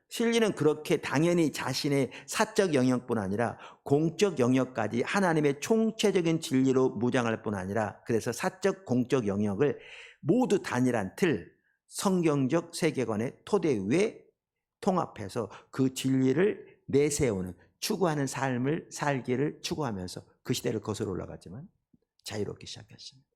실리는 그렇게 당연히 자신의 사적 영역뿐 아니라 공적 영역까지 하나님의 총체적인 진리로 무장할 뿐 아니라 그래서 사적 공적 영역을 모두 단일한 틀, 성경적 세계관의 토대 위에 통합해서 그 진리를 내세우는 추구하는 삶을 살기를 추구하면서 그 시대를 거슬러 올라갔지만 자유롭기 시작했습니다.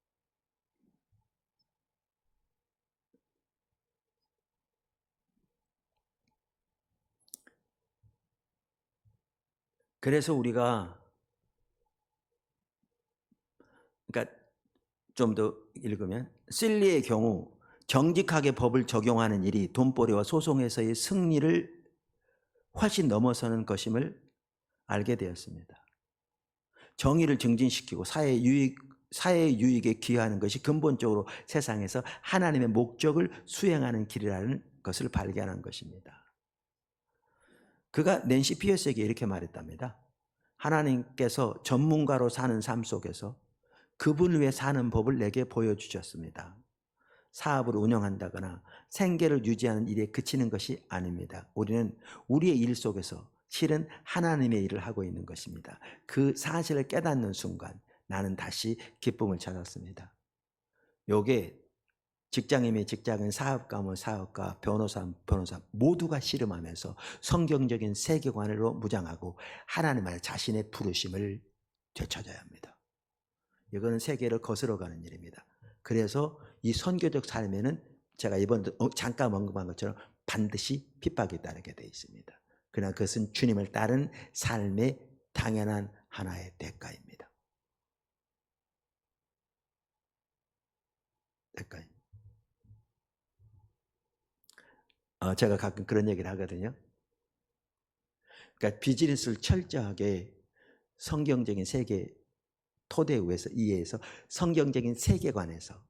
그래서 우리가 그러니까 좀 더 읽으면 실리의 경우 정직하게 법을 적용하는 일이 돈벌이와 소송에서의 승리를 훨씬 넘어서는 것임을 알게 되었습니다. 정의를 증진시키고 사회 유익에 기여하는 것이 근본적으로 세상에서 하나님의 목적을 수행하는 길이라는 것을 발견한 것입니다. 그가 낸시 피어스에게 이렇게 말했답니다. 하나님께서 전문가로 사는 삶 속에서 그분을 위해 사는 법을 내게 보여주셨습니다. 사업을 운영한다거나 생계를 유지하는 일에 그치는 것이 아닙니다. 우리는 우리의 일 속에서 실은 하나님의 일을 하고 있는 것입니다. 그 사실을 깨닫는 순간 나는 다시 기쁨을 찾았습니다. 요게 직장인의 직장인, 사업가면 사업가, 변호사 모두가 씨름하면서 성경적인 세계관으로 무장하고 하나님 안에 자신의 부르심을 되찾아야 합니다. 이거는 세계를 거슬러가는 일입니다. 그래서 이 선교적 삶에는 제가 이번에 잠깐 언급한 것처럼 반드시 핍박이 따르게 되어 있습니다. 그러나 그것은 주님을 따른 삶의 당연한 하나의 대가입니다. 대가입니다. 제가 가끔 그런 얘기를 하거든요. 그러니까 비즈니스를 철저하게 성경적인 세계 토대 위에서 이해해서 성경적인 세계관에서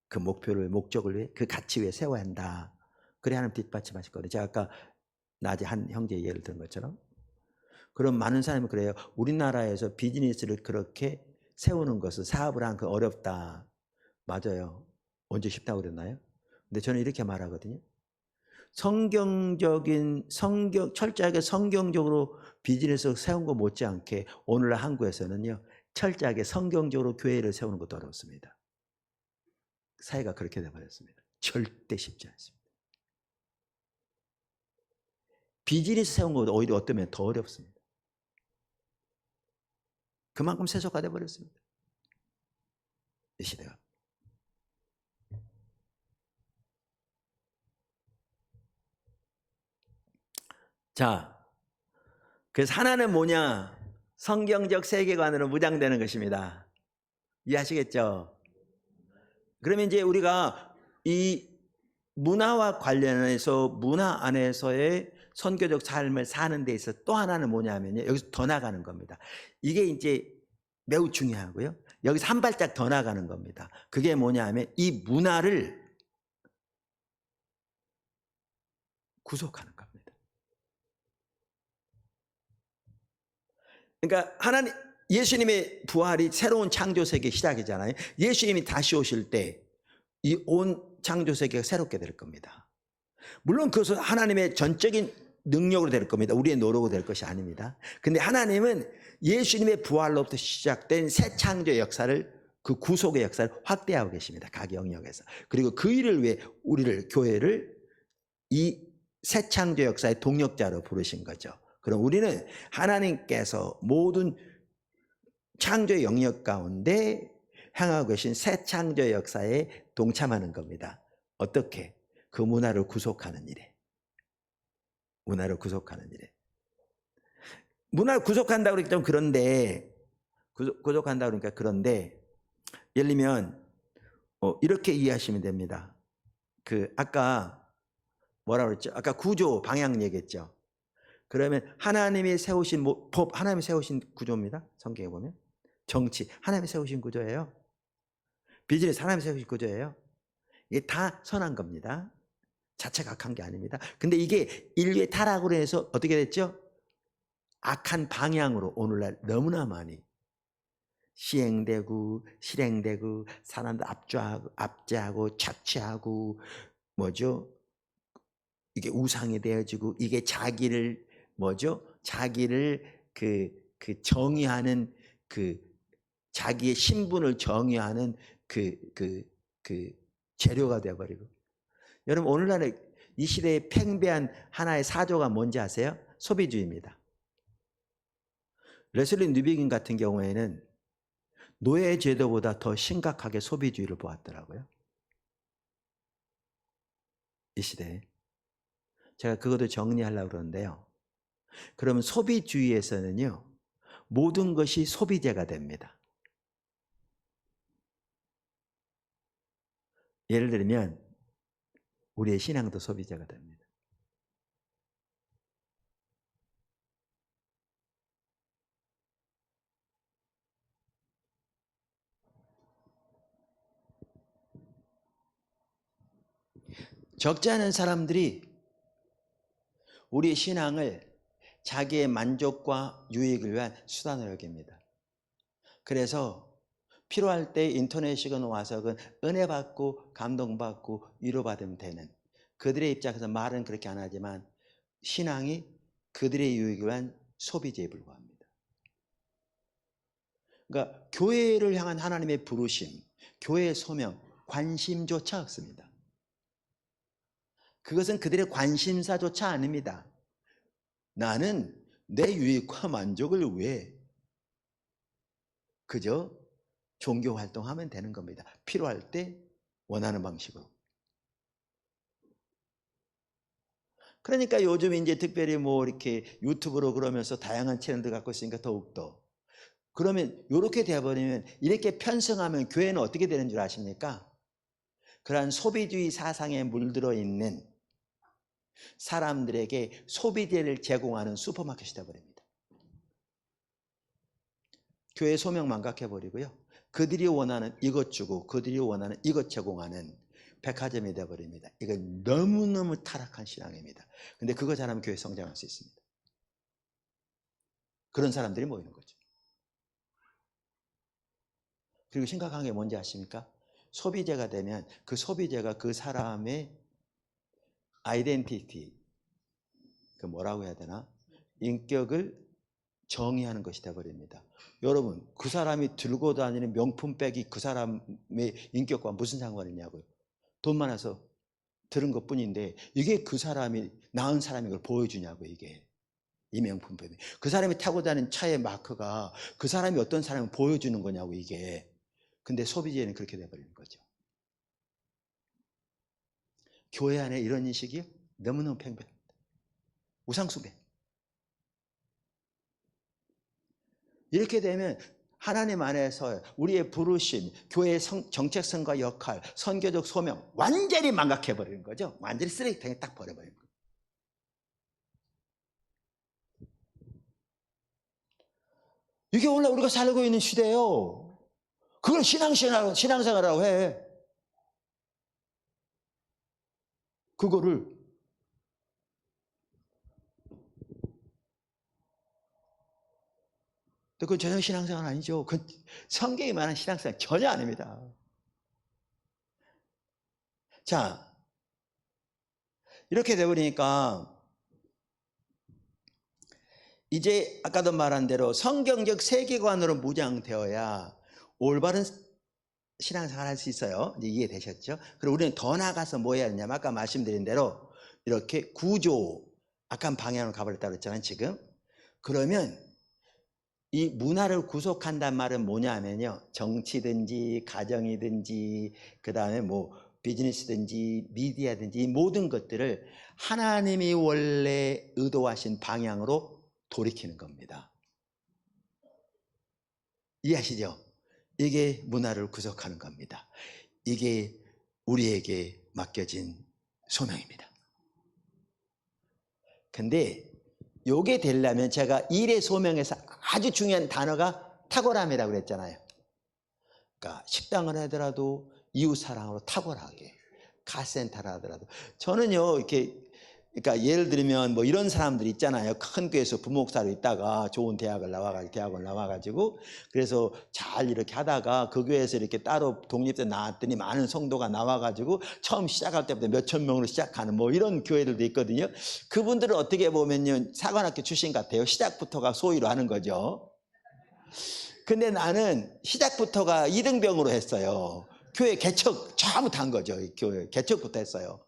그 목표를 목적을 위해 그 가치 위에 세워야 한다. 그래야 하나님 뒷받침하실 거예요. 제가 아까 낮에 한 형제 예를 든 것처럼 그럼 많은 사람이 그래요. 우리나라에서 비즈니스를 그렇게 세우는 것은 사업을 하는 거 어렵다. 맞아요. 언제 쉽다고 그랬나요? 근데 저는 이렇게 말하거든요. 철저하게 성경적으로 비즈니스 세운 거 못지않게 오늘날 한국에서는요. 철저하게 성경적으로 교회를 세우는 것도 어렵습니다. 사회가 그렇게 돼버렸습니다. 절대 쉽지 않습니다. 비즈니스 세운 것보다 오히려 어쩌면 더 어렵습니다. 그만큼 세속화 돼버렸습니다. 이 시대가. 자, 그래서 하나는 뭐냐? 성경적 세계관으로 무장되는 것입니다. 이해하시겠죠? 그러면 이제 우리가 이 문화와 관련해서 문화 안에서의 선교적 삶을 사는 데 있어서 또 하나는 뭐냐면요. 여기서 더 나가는 겁니다. 이게 이제 매우 중요하고요. 여기서 한 발짝 더 나가는 겁니다. 그게 뭐냐면 이 문화를 구속하는 겁니다. 그러니까 하나님, 예수님의 부활이 새로운 창조 세계 시작이잖아요. 예수님이 다시 오실 때 이 온 창조 세계가 새롭게 될 겁니다. 물론 그것은 하나님의 전적인 능력으로 될 겁니다. 우리의 노력으로 될 것이 아닙니다. 근데 하나님은 예수님의 부활로부터 시작된 새 창조의 역사를, 그 구속의 역사를 확대하고 계십니다. 각 영역에서. 그리고 그 일을 위해 우리를, 교회를 이 새 창조 역사의 동력자로 부르신 거죠. 그럼 우리는 하나님께서 모든 창조의 영역 가운데 향하고 계신 새 창조의 역사에 동참하는 겁니다. 어떻게? 그 문화를 구속하는 일에. 문화를 구속하는 일에. 문화를 구속한다고 그러기 좀 그런데, 구속한다고 그러니까 그런데, 예를 들면, 이렇게 이해하시면 됩니다. 아까 뭐라고 그랬죠? 아까 구조, 방향 얘기했죠? 그러면 하나님이 세우신 법, 하나님이 세우신 구조입니다. 성경에 보면. 정치, 하나님이 세우신 구조예요. 비즈니스, 하나님이 세우신 구조예요. 이게 다 선한 겁니다. 자체가 악한 게 아닙니다. 근데 이게 인류의 타락으로 해서 어떻게 됐죠? 악한 방향으로 오늘날 너무나 많이 시행되고 실행되고 사람들 압제하고 착취하고 뭐죠? 이게 우상이 되어지고 이게 자기를 뭐죠? 자기를 정의하는 자기의 신분을 정의하는 재료가 되어버리고. 여러분 오늘날 이 시대에 팽배한 하나의 사조가 뭔지 아세요? 소비주의입니다. 레슬리 뉴비긴 같은 경우에는 노예 제도보다 더 심각하게 소비주의를 보았더라고요. 이 시대에. 제가 그것도 정리하려고 그러는데요. 그러면 소비주의에서는요, 모든 것이 소비재가 됩니다. 예를 들면 우리의 신앙도 소비재가 됩니다. 적지 않은 사람들이 우리의 신앙을 자기의 만족과 유익을 위한 수단으로 여깁니다. 그래서 필요할 때 인터넷이건 와서건 은혜 받고 감동받고 위로받으면 되는, 그들의 입장에서 말은 그렇게 안 하지만 신앙이 그들의 유익을 위한 소비재에 불과합니다. 그러니까 교회를 향한 하나님의 부르심, 교회의 소명, 관심조차 없습니다. 그것은 그들의 관심사조차 아닙니다. 나는 내 유익과 만족을 위해 그저 종교 활동하면 되는 겁니다. 필요할 때 원하는 방식으로. 그러니까 요즘 이제 특별히 뭐 이렇게 유튜브로 그러면서 다양한 채널들 갖고 있으니까 더욱더. 그러면 이렇게 되어버리면, 이렇게 편성하면 교회는 어떻게 되는 줄 아십니까? 그러한 소비주의 사상에 물들어 있는 사람들에게 소비재를 제공하는 슈퍼마켓이 되어버립니다. 교회 소명 망각해버리고요, 그들이 원하는 이것 주고 그들이 원하는 이것 제공하는 백화점이 되어버립니다. 이건 너무너무 타락한 신앙입니다. 근데 그거 잘하면 교회 성장할 수 있습니다. 그런 사람들이 모이는 거죠. 그리고 심각한 게 뭔지 아십니까? 소비재가 되면 그 소비재가 그 사람의 아이덴티티, 뭐라고 해야 되나? 인격을 정의하는 것이 되어버립니다. 여러분, 그 사람이 들고 다니는 명품백이 그 사람의 인격과 무슨 상관이 있냐고요. 돈 많아서 들은 것 뿐인데 이게 그 사람이 나은 사람인 걸 보여주냐고. 이게 이 명품백이 그 사람이 타고 다니는 차의 마크가 그 사람이 어떤 사람을 보여주는 거냐고 이게. 근데 소비재는 그렇게 돼버리는 거죠. 교회 안에 이런 인식이 너무너무 팽배합니다. 우상숭배. 이렇게 되면 하나님 안에서 우리의 부르심, 교회의 정체성과 역할, 선교적 소명 완전히 망각해버리는 거죠. 완전히 쓰레기통에 딱 버려버리는 거예요. 이게 원래 우리가 살고 있는 시대예요. 그걸 신앙생활이라고 해. 그거를. 그건 전혀 신앙생활 아니죠. 그건 성경이 말하는 신앙생활 전혀 아닙니다. 자, 이렇게 돼버리니까 이제 아까도 말한 대로 성경적 세계관으로 무장되어야 올바른 신앙생활 할 수 있어요. 이제 이해되셨죠? 그리고 우리는 더 나아가서 뭐 해야 하냐면 아까 말씀드린 대로 이렇게 구조, 악한 방향으로 가버렸다고 했잖아요, 지금. 그러면 이 문화를 구속한단 말은 뭐냐면요. 정치든지 가정이든지 그다음에 뭐 비즈니스든지 미디어든지 이 모든 것들을 하나님이 원래 의도하신 방향으로 돌이키는 겁니다. 이해하시죠? 이게 문화를 구속하는 겁니다. 이게 우리에게 맡겨진 소명입니다. 근데 요게 되려면 제가 일의 소명에서 아주 중요한 단어가 탁월함이라고 그랬잖아요. 그러니까 식당을 하더라도 이웃 사랑으로 탁월하게, 카센터를 하더라도. 저는요 이렇게 그러니까 예를 들면 뭐 이런 사람들 있잖아요. 큰 교회에서 부목사로 있다가 좋은 대학을 나와가지고 그래서 잘 이렇게 하다가 그 교회에서 이렇게 따로 독립돼 나왔더니 많은 성도가 나와가지고 처음 시작할 때부터 몇천 명으로 시작하는 뭐 이런 교회들도 있거든요. 그분들은 어떻게 보면요 사관학교 출신 같아요. 시작부터가 소위로 하는 거죠. 근데 나는 시작부터가 이등병으로 했어요. 교회 개척 처음부터 한 거죠. 교회 개척부터 했어요.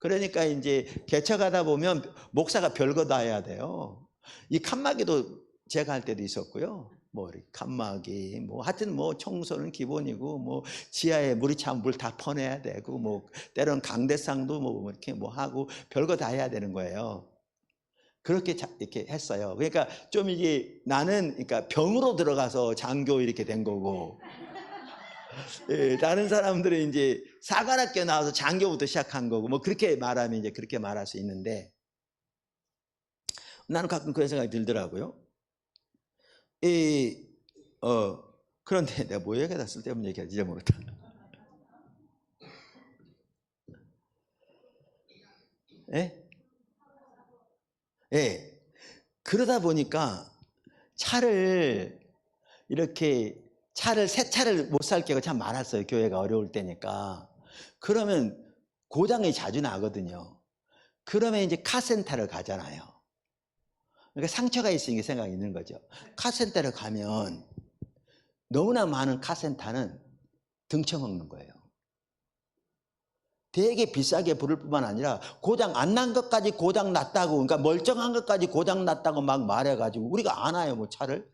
그러니까 이제 개척하다 보면 목사가 별거 다 해야 돼요. 이 칸막이도 제가 할 때도 있었고요. 뭐 칸막이 뭐 하여튼 뭐 청소는 기본이고 뭐 지하에 물이 차면 물 다 퍼내야 되고 뭐 때로는 강대상도 뭐 이렇게 뭐 하고 별거 다 해야 되는 거예요. 그렇게 이렇게 했어요. 그러니까 좀 이게 나는 그러니까 병으로 들어가서 장교 이렇게 된 거고 예, 다른 사람들은 이제 사관학교 나와서 장교부터 시작한 거고 뭐 그렇게 말하면 이제 그렇게 말할 수 있는데 나는 가끔 그런 생각이 들더라고요. 이, 그런데 내가 뭐 얘기하다 쓸데없는 얘기하지 잊어먹었다. 예? 예. 그러다 보니까 차를 이렇게 새 차를 못 살 경우가 참 많았어요. 교회가 어려울 때니까. 그러면 고장이 자주 나거든요. 그러면 이제 카센터를 가잖아요. 그러니까 상처가 있으니까 생각이 있는 거죠. 카센터를 가면 너무나 많은 카센터는 등쳐먹는 거예요. 되게 비싸게 부를 뿐만 아니라 고장 안 난 것까지 고장 났다고 그러니까 멀쩡한 것까지 고장 났다고 막 말해가지고 우리가 안 와요 뭐 차를.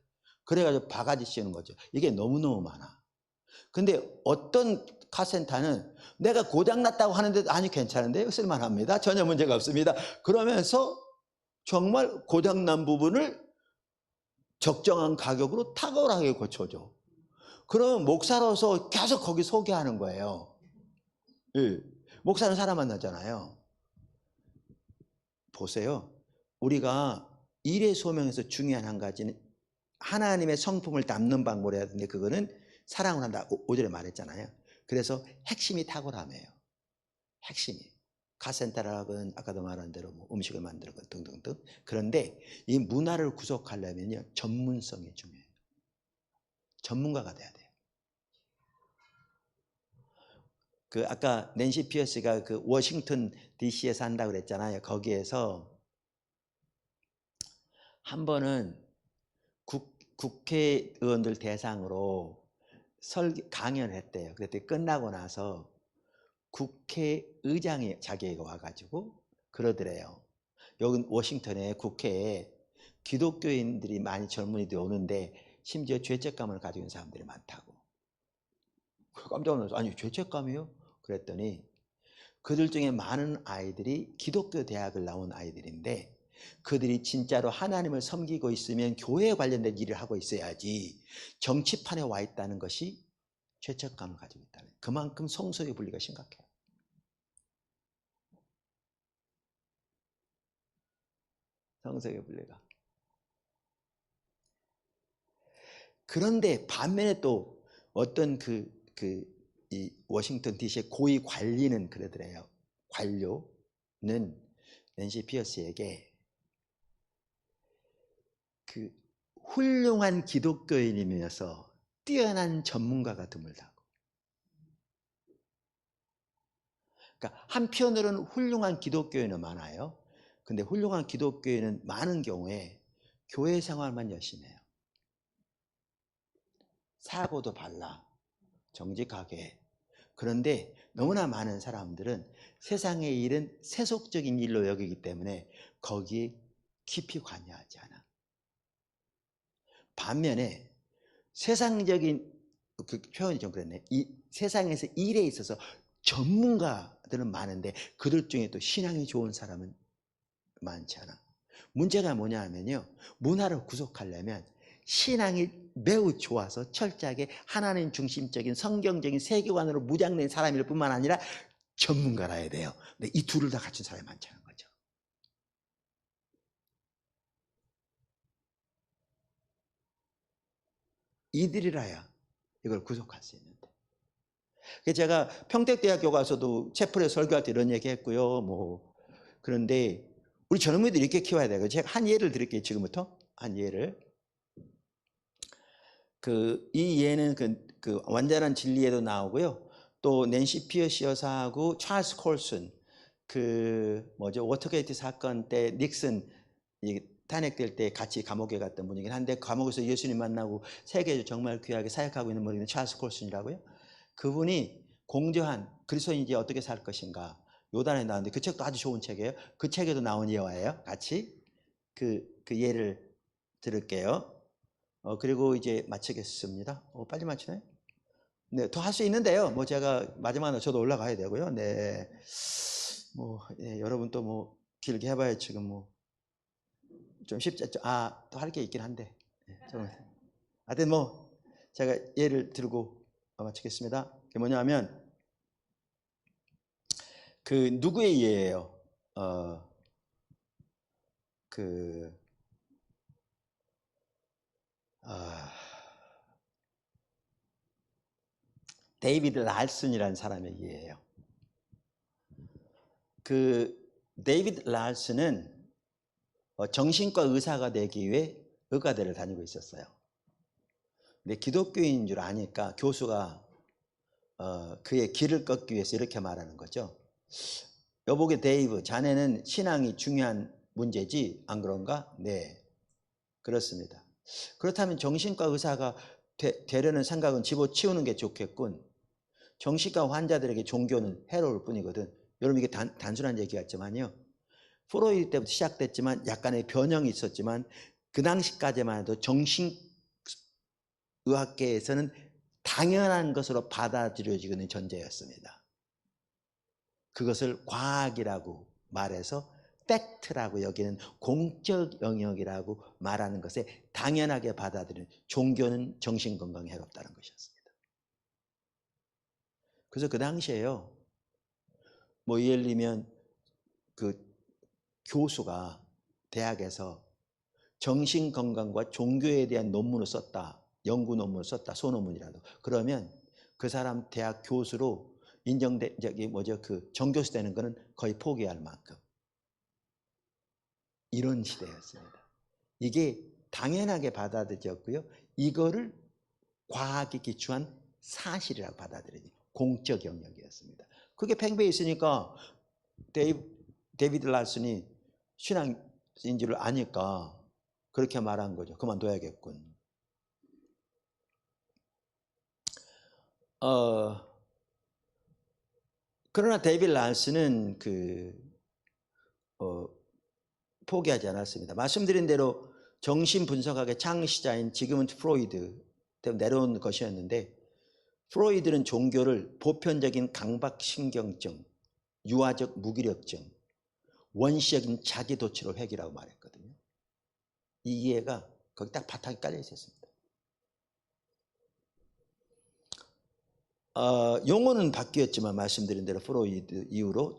그래가지고 바가지 씌우는 거죠. 이게 너무너무 많아. 근데 어떤 카센터는 내가 고장 났다고 하는데 아니 괜찮은데요 쓸만합니다 전혀 문제가 없습니다 그러면서 정말 고장 난 부분을 적정한 가격으로 탁월하게 고쳐줘. 그러면 목사로서 계속 거기 소개하는 거예요. 예. 목사는 사람 만나잖아요. 보세요. 우리가 일의 소명에서 중요한 한 가지는 하나님의 성품을 담는 방법을 해야 되는데 그거는 사랑을 한다. 5절에 말했잖아요. 그래서 핵심이 탁월함이에요. 핵심이. 카센터라건 아까도 말한 대로 뭐 음식을 만들건 등등등. 그런데 이 문화를 구속하려면요 전문성이 중요해요. 전문가가 돼야 돼요. 그 아까 낸시 피어스가 그 워싱턴 DC에서 한다고 그랬잖아요. 거기에서 한 번은 국회의원들 대상으로 강연을 했대요. 그랬더니 끝나고 나서 국회의장이 자기가 와가지고 그러더래요. 여기 워싱턴에 국회에 기독교인들이 많이 젊은이들이 오는데 심지어 죄책감을 가지고 있는 사람들이 많다고. 깜짝 놀라서 아니 죄책감이요? 그랬더니 그들 중에 많은 아이들이 기독교 대학을 나온 아이들인데 그들이 진짜로 하나님을 섬기고 있으면 교회에 관련된 일을 하고 있어야지 정치판에 와 있다는 것이 죄책감을 가지고 있다는 그만큼 성소의 분리가 심각해요. 성소의 분리가. 그런데 반면에 또 어떤 이 워싱턴 DC의 고위 관리는 그러더래요. 관료는 낸시 피어스에게 그 훌륭한 기독교인이면서 뛰어난 전문가가 드물다고. 그러니까 한편으로는 훌륭한 기독교인은 많아요. 근데 훌륭한 기독교인은 많은 경우에 교회 생활만 열심히 해요. 사고도 발라, 정직하게. 그런데 너무나 많은 사람들은 세상의 일은 세속적인 일로 여기기 때문에 거기에 깊이 관여하지 않아. 반면에 세상적인, 그 표현이 좀 그랬네. 이 세상에서 일에 있어서 전문가들은 많은데 그들 중에 또 신앙이 좋은 사람은 많지 않아. 문제가 뭐냐 하면요, 문화를 구속하려면 신앙이 매우 좋아서 철저하게 하나님 중심적인 성경적인 세계관으로 무장된 사람일 뿐만 아니라 전문가라야 돼요. 근데 이 둘을 다 갖춘 사람이 많지 않은 거죠. 이들이라야 이걸 구속할 수 있는데. 제가 평택대학교 가서도 채플에 설교할 때 이런 얘기 했고요. 그런데 우리 젊은이들 이렇게 키워야 돼요. 제가 한 예를 드릴게요. 지금부터 한 예를. 이 예는 그 완전한 진리에도 나오고요. 또 낸시 피어시 여사하고 찰스 콜슨, 워터게이트 사건 때 닉슨 탄핵될 때 같이 감옥에 갔던 분이긴 한데, 감옥에서 예수님 만나고 세계에서 정말 귀하게 사역하고 있는 분이 찰스 콜슨이라고요. 그분이 공정한 그리스도인이 어떻게 살 것인가 요단에 나왔는데, 그 책도 아주 좋은 책이에요. 그 책에도 나온 예화예요. 같이 그 예를 들을게요. 그리고 이제 마치겠습니다. 빨리 마치네. 네, 더 할 수 있는데요. 제가 마지막으로 저도 올라가야 되고요. 네, 예, 여러분 또 길게 해봐야 지금 좀 쉽지. 또 할 게 있긴 한데. 네, 하여튼 제가 예를 들고 마치겠습니다. 그게 뭐냐면 누구의 예예요? 데이비드 랄슨이라는 사람의 예예요. 데이비드 랄슨은 정신과 의사가 되기 위해 의과대를 다니고 있었어요. 근데 기독교인인 줄 아니까 교수가 그의 길을 꺾기 위해서 이렇게 말하는 거죠. 여보게 데이브, 자네는 신앙이 중요한 문제지 안 그런가? 네, 그렇습니다. 그렇다면 정신과 의사가 되려는 생각은 집어치우는 게 좋겠군. 정신과 환자들에게 종교는 해로울 뿐이거든. 여러분, 이게 단순한 얘기 같지만요, 프로이드 때부터 시작됐지만 약간의 변형이 있었지만 그 당시까지만 해도 정신의학계에서는 당연한 것으로 받아들여지고 있는 전제였습니다. 그것을 과학이라고 말해서 팩트라고 여기는 공적 영역이라고 말하는 것에 당연하게 받아들이는, 종교는 정신건강에 해롭다는 것이었습니다. 그래서 그 당시에요, 예를 들면 교수가 대학에서 정신건강과 종교에 대한 논문을 썼다, 연구 논문을 썼다, 소논문이라도, 그러면 그 사람 대학 교수로 정교수 되는 거는 거의 포기할 만큼 이런 시대였습니다. 이게 당연하게 받아들여졌고요. 이거를 과학에 기초한 사실이라고 받아들여진 공적 영역이었습니다. 그게 팽배해 있으니까 데이비드 랄슨이 신앙인 줄을 아니까 그렇게 말한 거죠. 그만둬야겠군. 그러나 데이비드 랄슨은 포기하지 않았습니다. 말씀드린 대로 정신분석학의 창시자인 지그문드 프로이드 때문에 내려온 것이었는데, 프로이드는 종교를 보편적인 강박신경증, 유아적 무기력증, 원시적인 자기도취로 해결하고 말했거든요. 이 이해가 거기 딱 바탕에 깔려 있었습니다. 용어는 바뀌었지만 말씀드린 대로 프로이드 이후로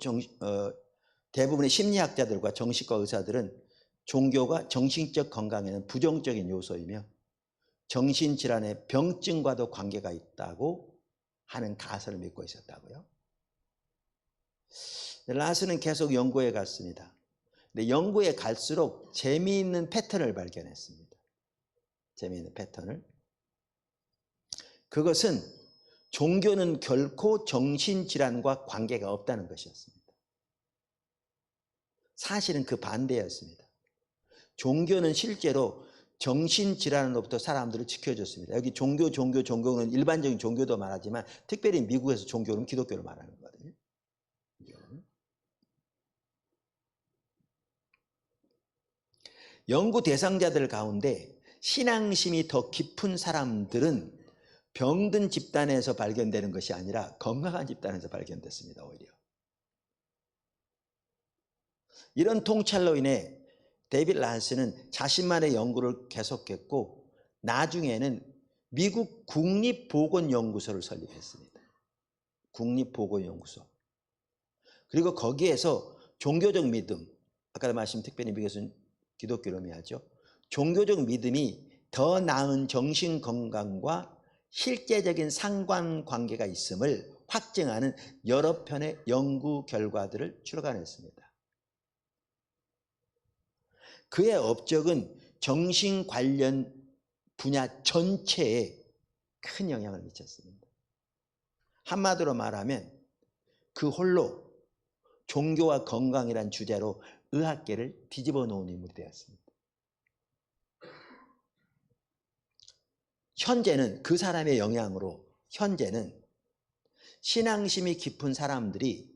대부분의 심리학자들과 정신과 의사들은 종교가 정신적 건강에는 부정적인 요소이며 정신질환의 병증과도 관계가 있다고 하는 가설을 믿고 있었다고요. 라스는 계속 연구해 갔습니다. 근데 연구에 갈수록 재미있는 패턴을 발견했습니다. 재미있는 패턴을. 그것은 종교는 결코 정신질환과 관계가 없다는 것이었습니다. 사실은 그 반대였습니다. 종교는 실제로 정신질환으로부터 사람들을 지켜줬습니다. 여기 종교는 일반적인 종교도 말하지만 특별히 미국에서 종교는 기독교를 말하는 거거든요. 연구 대상자들 가운데 신앙심이 더 깊은 사람들은 병든 집단에서 발견되는 것이 아니라 건강한 집단에서 발견됐습니다. 오히려. 이런 통찰로 인해 데이빗 란스는 자신만의 연구를 계속했고 나중에는 미국 국립보건연구소를 설립했습니다. 국립보건연구소. 그리고 거기에서 종교적 믿음, 아까 말씀 특별히 미국에서는 기독교를 의미하죠. 종교적 믿음이 더 나은 정신건강과 실제적인 상관관계가 있음을 확증하는 여러 편의 연구 결과들을 출간했습니다. 그의 업적은 정신 관련 분야 전체에 큰 영향을 미쳤습니다. 한마디로 말하면 그 홀로 종교와 건강이란 주제로 의학계를 뒤집어 놓은 인물이 되었습니다. 현재는 그 사람의 영향으로 현재는 신앙심이 깊은 사람들이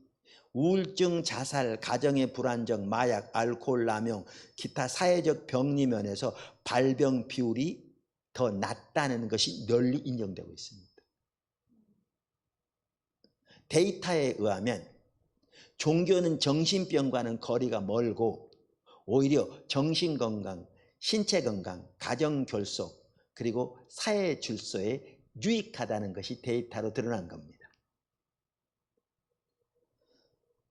우울증, 자살, 가정의 불안정, 마약, 알코올 남용, 기타 사회적 병리 면에서 발병 비율이 더 낮다는 것이 널리 인정되고 있습니다. 데이터에 의하면 종교는 정신병과는 거리가 멀고 오히려 정신건강, 신체건강, 가정결속 그리고 사회 질서에 유익하다는 것이 데이터로 드러난 겁니다.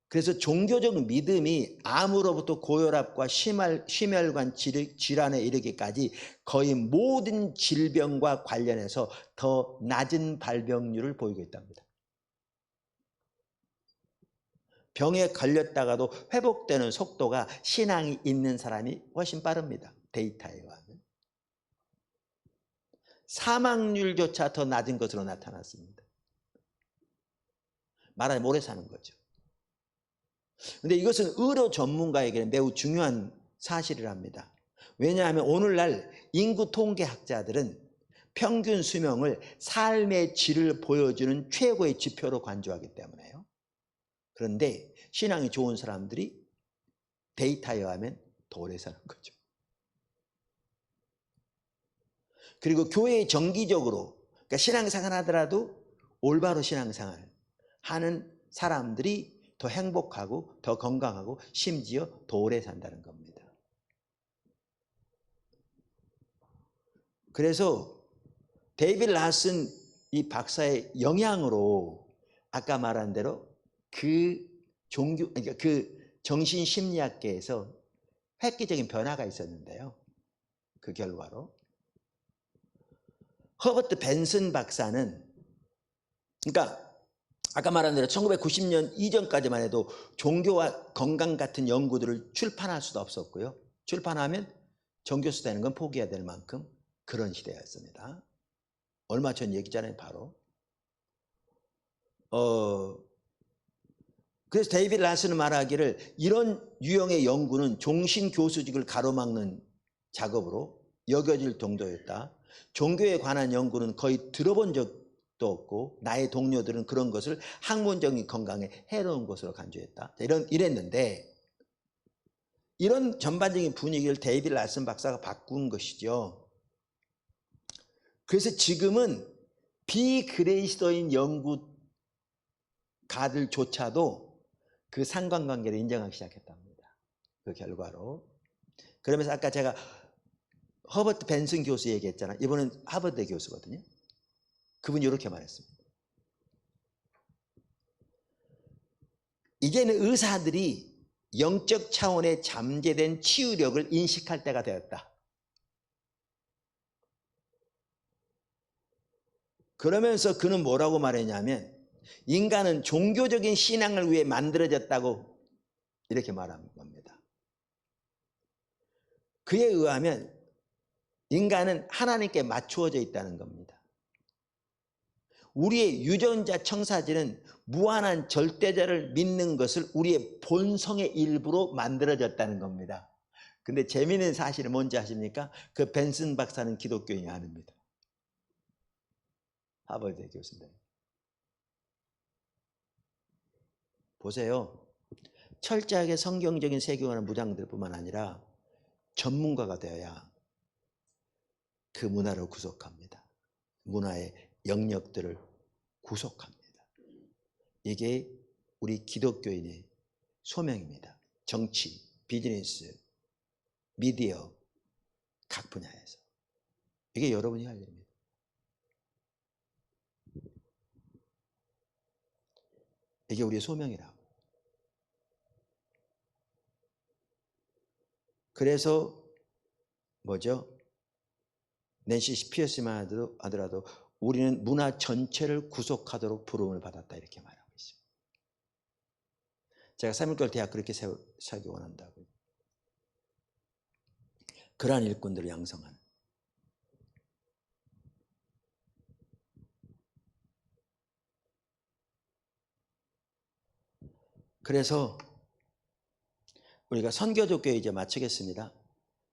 그래서 종교적 믿음이 암으로부터 고혈압과 심혈관 질환에 이르기까지 거의 모든 질병과 관련해서 더 낮은 발병률을 보이고 있답니다. 병에 걸렸다가도 회복되는 속도가 신앙이 있는 사람이 훨씬 빠릅니다. 데이터에 의하면. 사망률조차 더 낮은 것으로 나타났습니다. 말하자면 오래 사는 거죠. 그런데 이것은 의료 전문가에게는 매우 중요한 사실이랍니다. 왜냐하면 오늘날 인구 통계학자들은 평균 수명을 삶의 질을 보여주는 최고의 지표로 간주하기 때문에요. 그런데 신앙이 좋은 사람들이 데이터에 의하면 더 오래 사는 거죠. 그리고 교회에 정기적으로 그러니까 신앙생활 하더라도 올바로 신앙생활 하는 사람들이 더 행복하고 더 건강하고 심지어 더 오래 산다는 겁니다. 그래서 데이빗 라슨 이 박사의 영향으로 아까 말한 대로 그러니까 그 정신심리학계에서 획기적인 변화가 있었는데요. 그 결과로 허버트 벤슨 박사는 그러니까 아까 말한 대로 1990년 이전까지만 해도 종교와 건강 같은 연구들을 출판할 수도 없었고요. 출판하면 정교수 되는 건 포기해야 될 만큼 그런 시대였습니다. 얼마 전 얘기잖아요. 바로 그래서 데이빗 라슨은 말하기를 이런 유형의 연구는 종신교수직을 가로막는 작업으로 여겨질 정도였다. 종교에 관한 연구는 거의 들어본 적도 없고 나의 동료들은 그런 것을 학문적인 건강에 해로운 것으로 간주했다. 이랬는데 이런 전반적인 분위기를 데이빗 라슨 박사가 바꾼 것이죠. 그래서 지금은 비그레이스도인 연구가들조차도 그 상관관계를 인정하기 시작했답니다. 그 결과로. 그러면서 아까 제가 허버트 벤슨 교수 얘기했잖아요. 이분은 하버드 교수거든요. 그분이 이렇게 말했습니다. 이제는 의사들이 영적 차원의 잠재된 치유력을 인식할 때가 되었다. 그러면서 그는 뭐라고 말했냐면 인간은 종교적인 신앙을 위해 만들어졌다고 이렇게 말한 겁니다. 그에 의하면 인간은 하나님께 맞추어져 있다는 겁니다. 우리의 유전자 청사진은 무한한 절대자를 믿는 것을 우리의 본성의 일부로 만들어졌다는 겁니다. 근데 재미있는 사실은 뭔지 아십니까? 그 벤슨 박사는 기독교인이 아닙니다. 하버드 교수인데. 보세요. 철저하게 성경적인 세계관을 무장들 뿐만 아니라 전문가가 되어야 그 문화를 구속합니다. 문화의 영역들을 구속합니다. 이게 우리 기독교인의 소명입니다. 정치, 비즈니스, 미디어 각 분야에서. 이게 여러분이 할 일입니다. 이게 우리의 소명이라고. 그래서 뭐죠? 낸시 피어스만 하더라도 우리는 문화 전체를 구속하도록 부름을 받았다 이렇게 말하고 있어요. 제가 사물교회 대학 그렇게 세우기 원한다고요. 그러한 일꾼들을 양성하는. 그래서 우리가 선교적 교회 이제 마치겠습니다.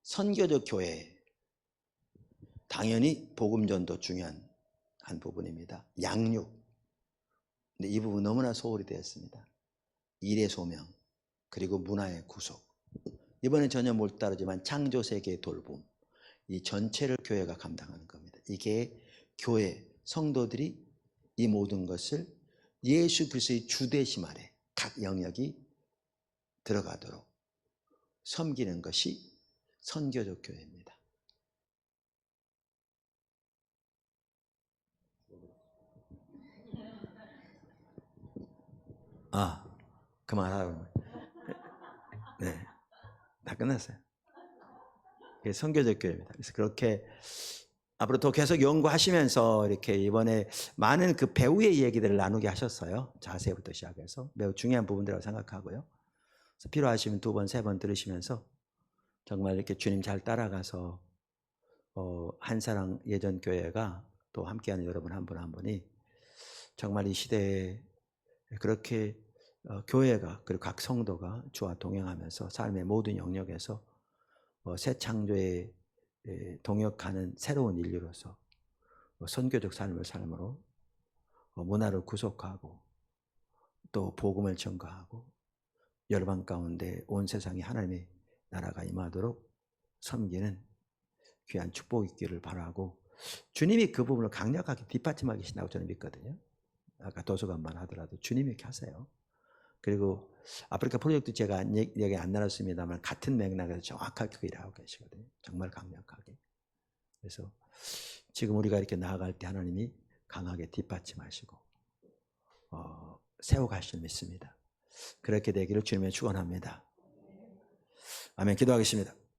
선교적 교회 당연히 복음전도 중요한 한 부분입니다. 양육. 근데 이 부분 너무나 소홀히 되었습니다. 일의 소명 그리고 문화의 구속. 이번엔 전혀 못 다르지만 창조세계의 돌봄. 이 전체를 교회가 감당하는 겁니다. 이게 교회 성도들이 이 모든 것을 예수 그리스도의 주되심 아래 각 영역이 들어가도록 섬기는 것이 선교적 교회입니다. 그만하라고. 네, 다 끝났어요. 이게 선교적 교회입니다. 그래서 그렇게 앞으로 더 계속 연구하시면서 이렇게 이번에 많은 그 배우의 얘기들을 나누게 하셨어요. 자세부터 시작해서 매우 중요한 부분이라고 생각하고요. 그래서 필요하시면 2번, 3번 들으시면서 정말 이렇게 주님 잘 따라가서 한사랑 예전 교회가 또 함께하는 여러분 한 분 한 분이 정말 이 시대에 그렇게 교회가 그리고 각 성도가 주와 동행하면서 삶의 모든 영역에서 새 창조에 동역하는 새로운 인류로서 선교적 삶을 삶으로 문화를 구속하고 또 복음을 전가하고 열방 가운데 온 세상에 하나님의 나라가 임하도록 섬기는 귀한 축복 있기를 바라고 주님이 그 부분을 강력하게 뒷받침하고 계신다고 저는 믿거든요. 아까 도서관만 하더라도 주님이 이렇게 하세요. 그리고 아프리카 프로젝트 제가 얘기 안 나눴습니다만 같은 맥락에서 정확하게 그 일을 하고 계시거든요. 정말 강력하게. 그래서 지금 우리가 이렇게 나아갈 때 하나님이 강하게 뒷받침하시고 세워가실 믿습니다. 그렇게 되기를 주님의 축원합니다. 아멘. 기도하겠습니다.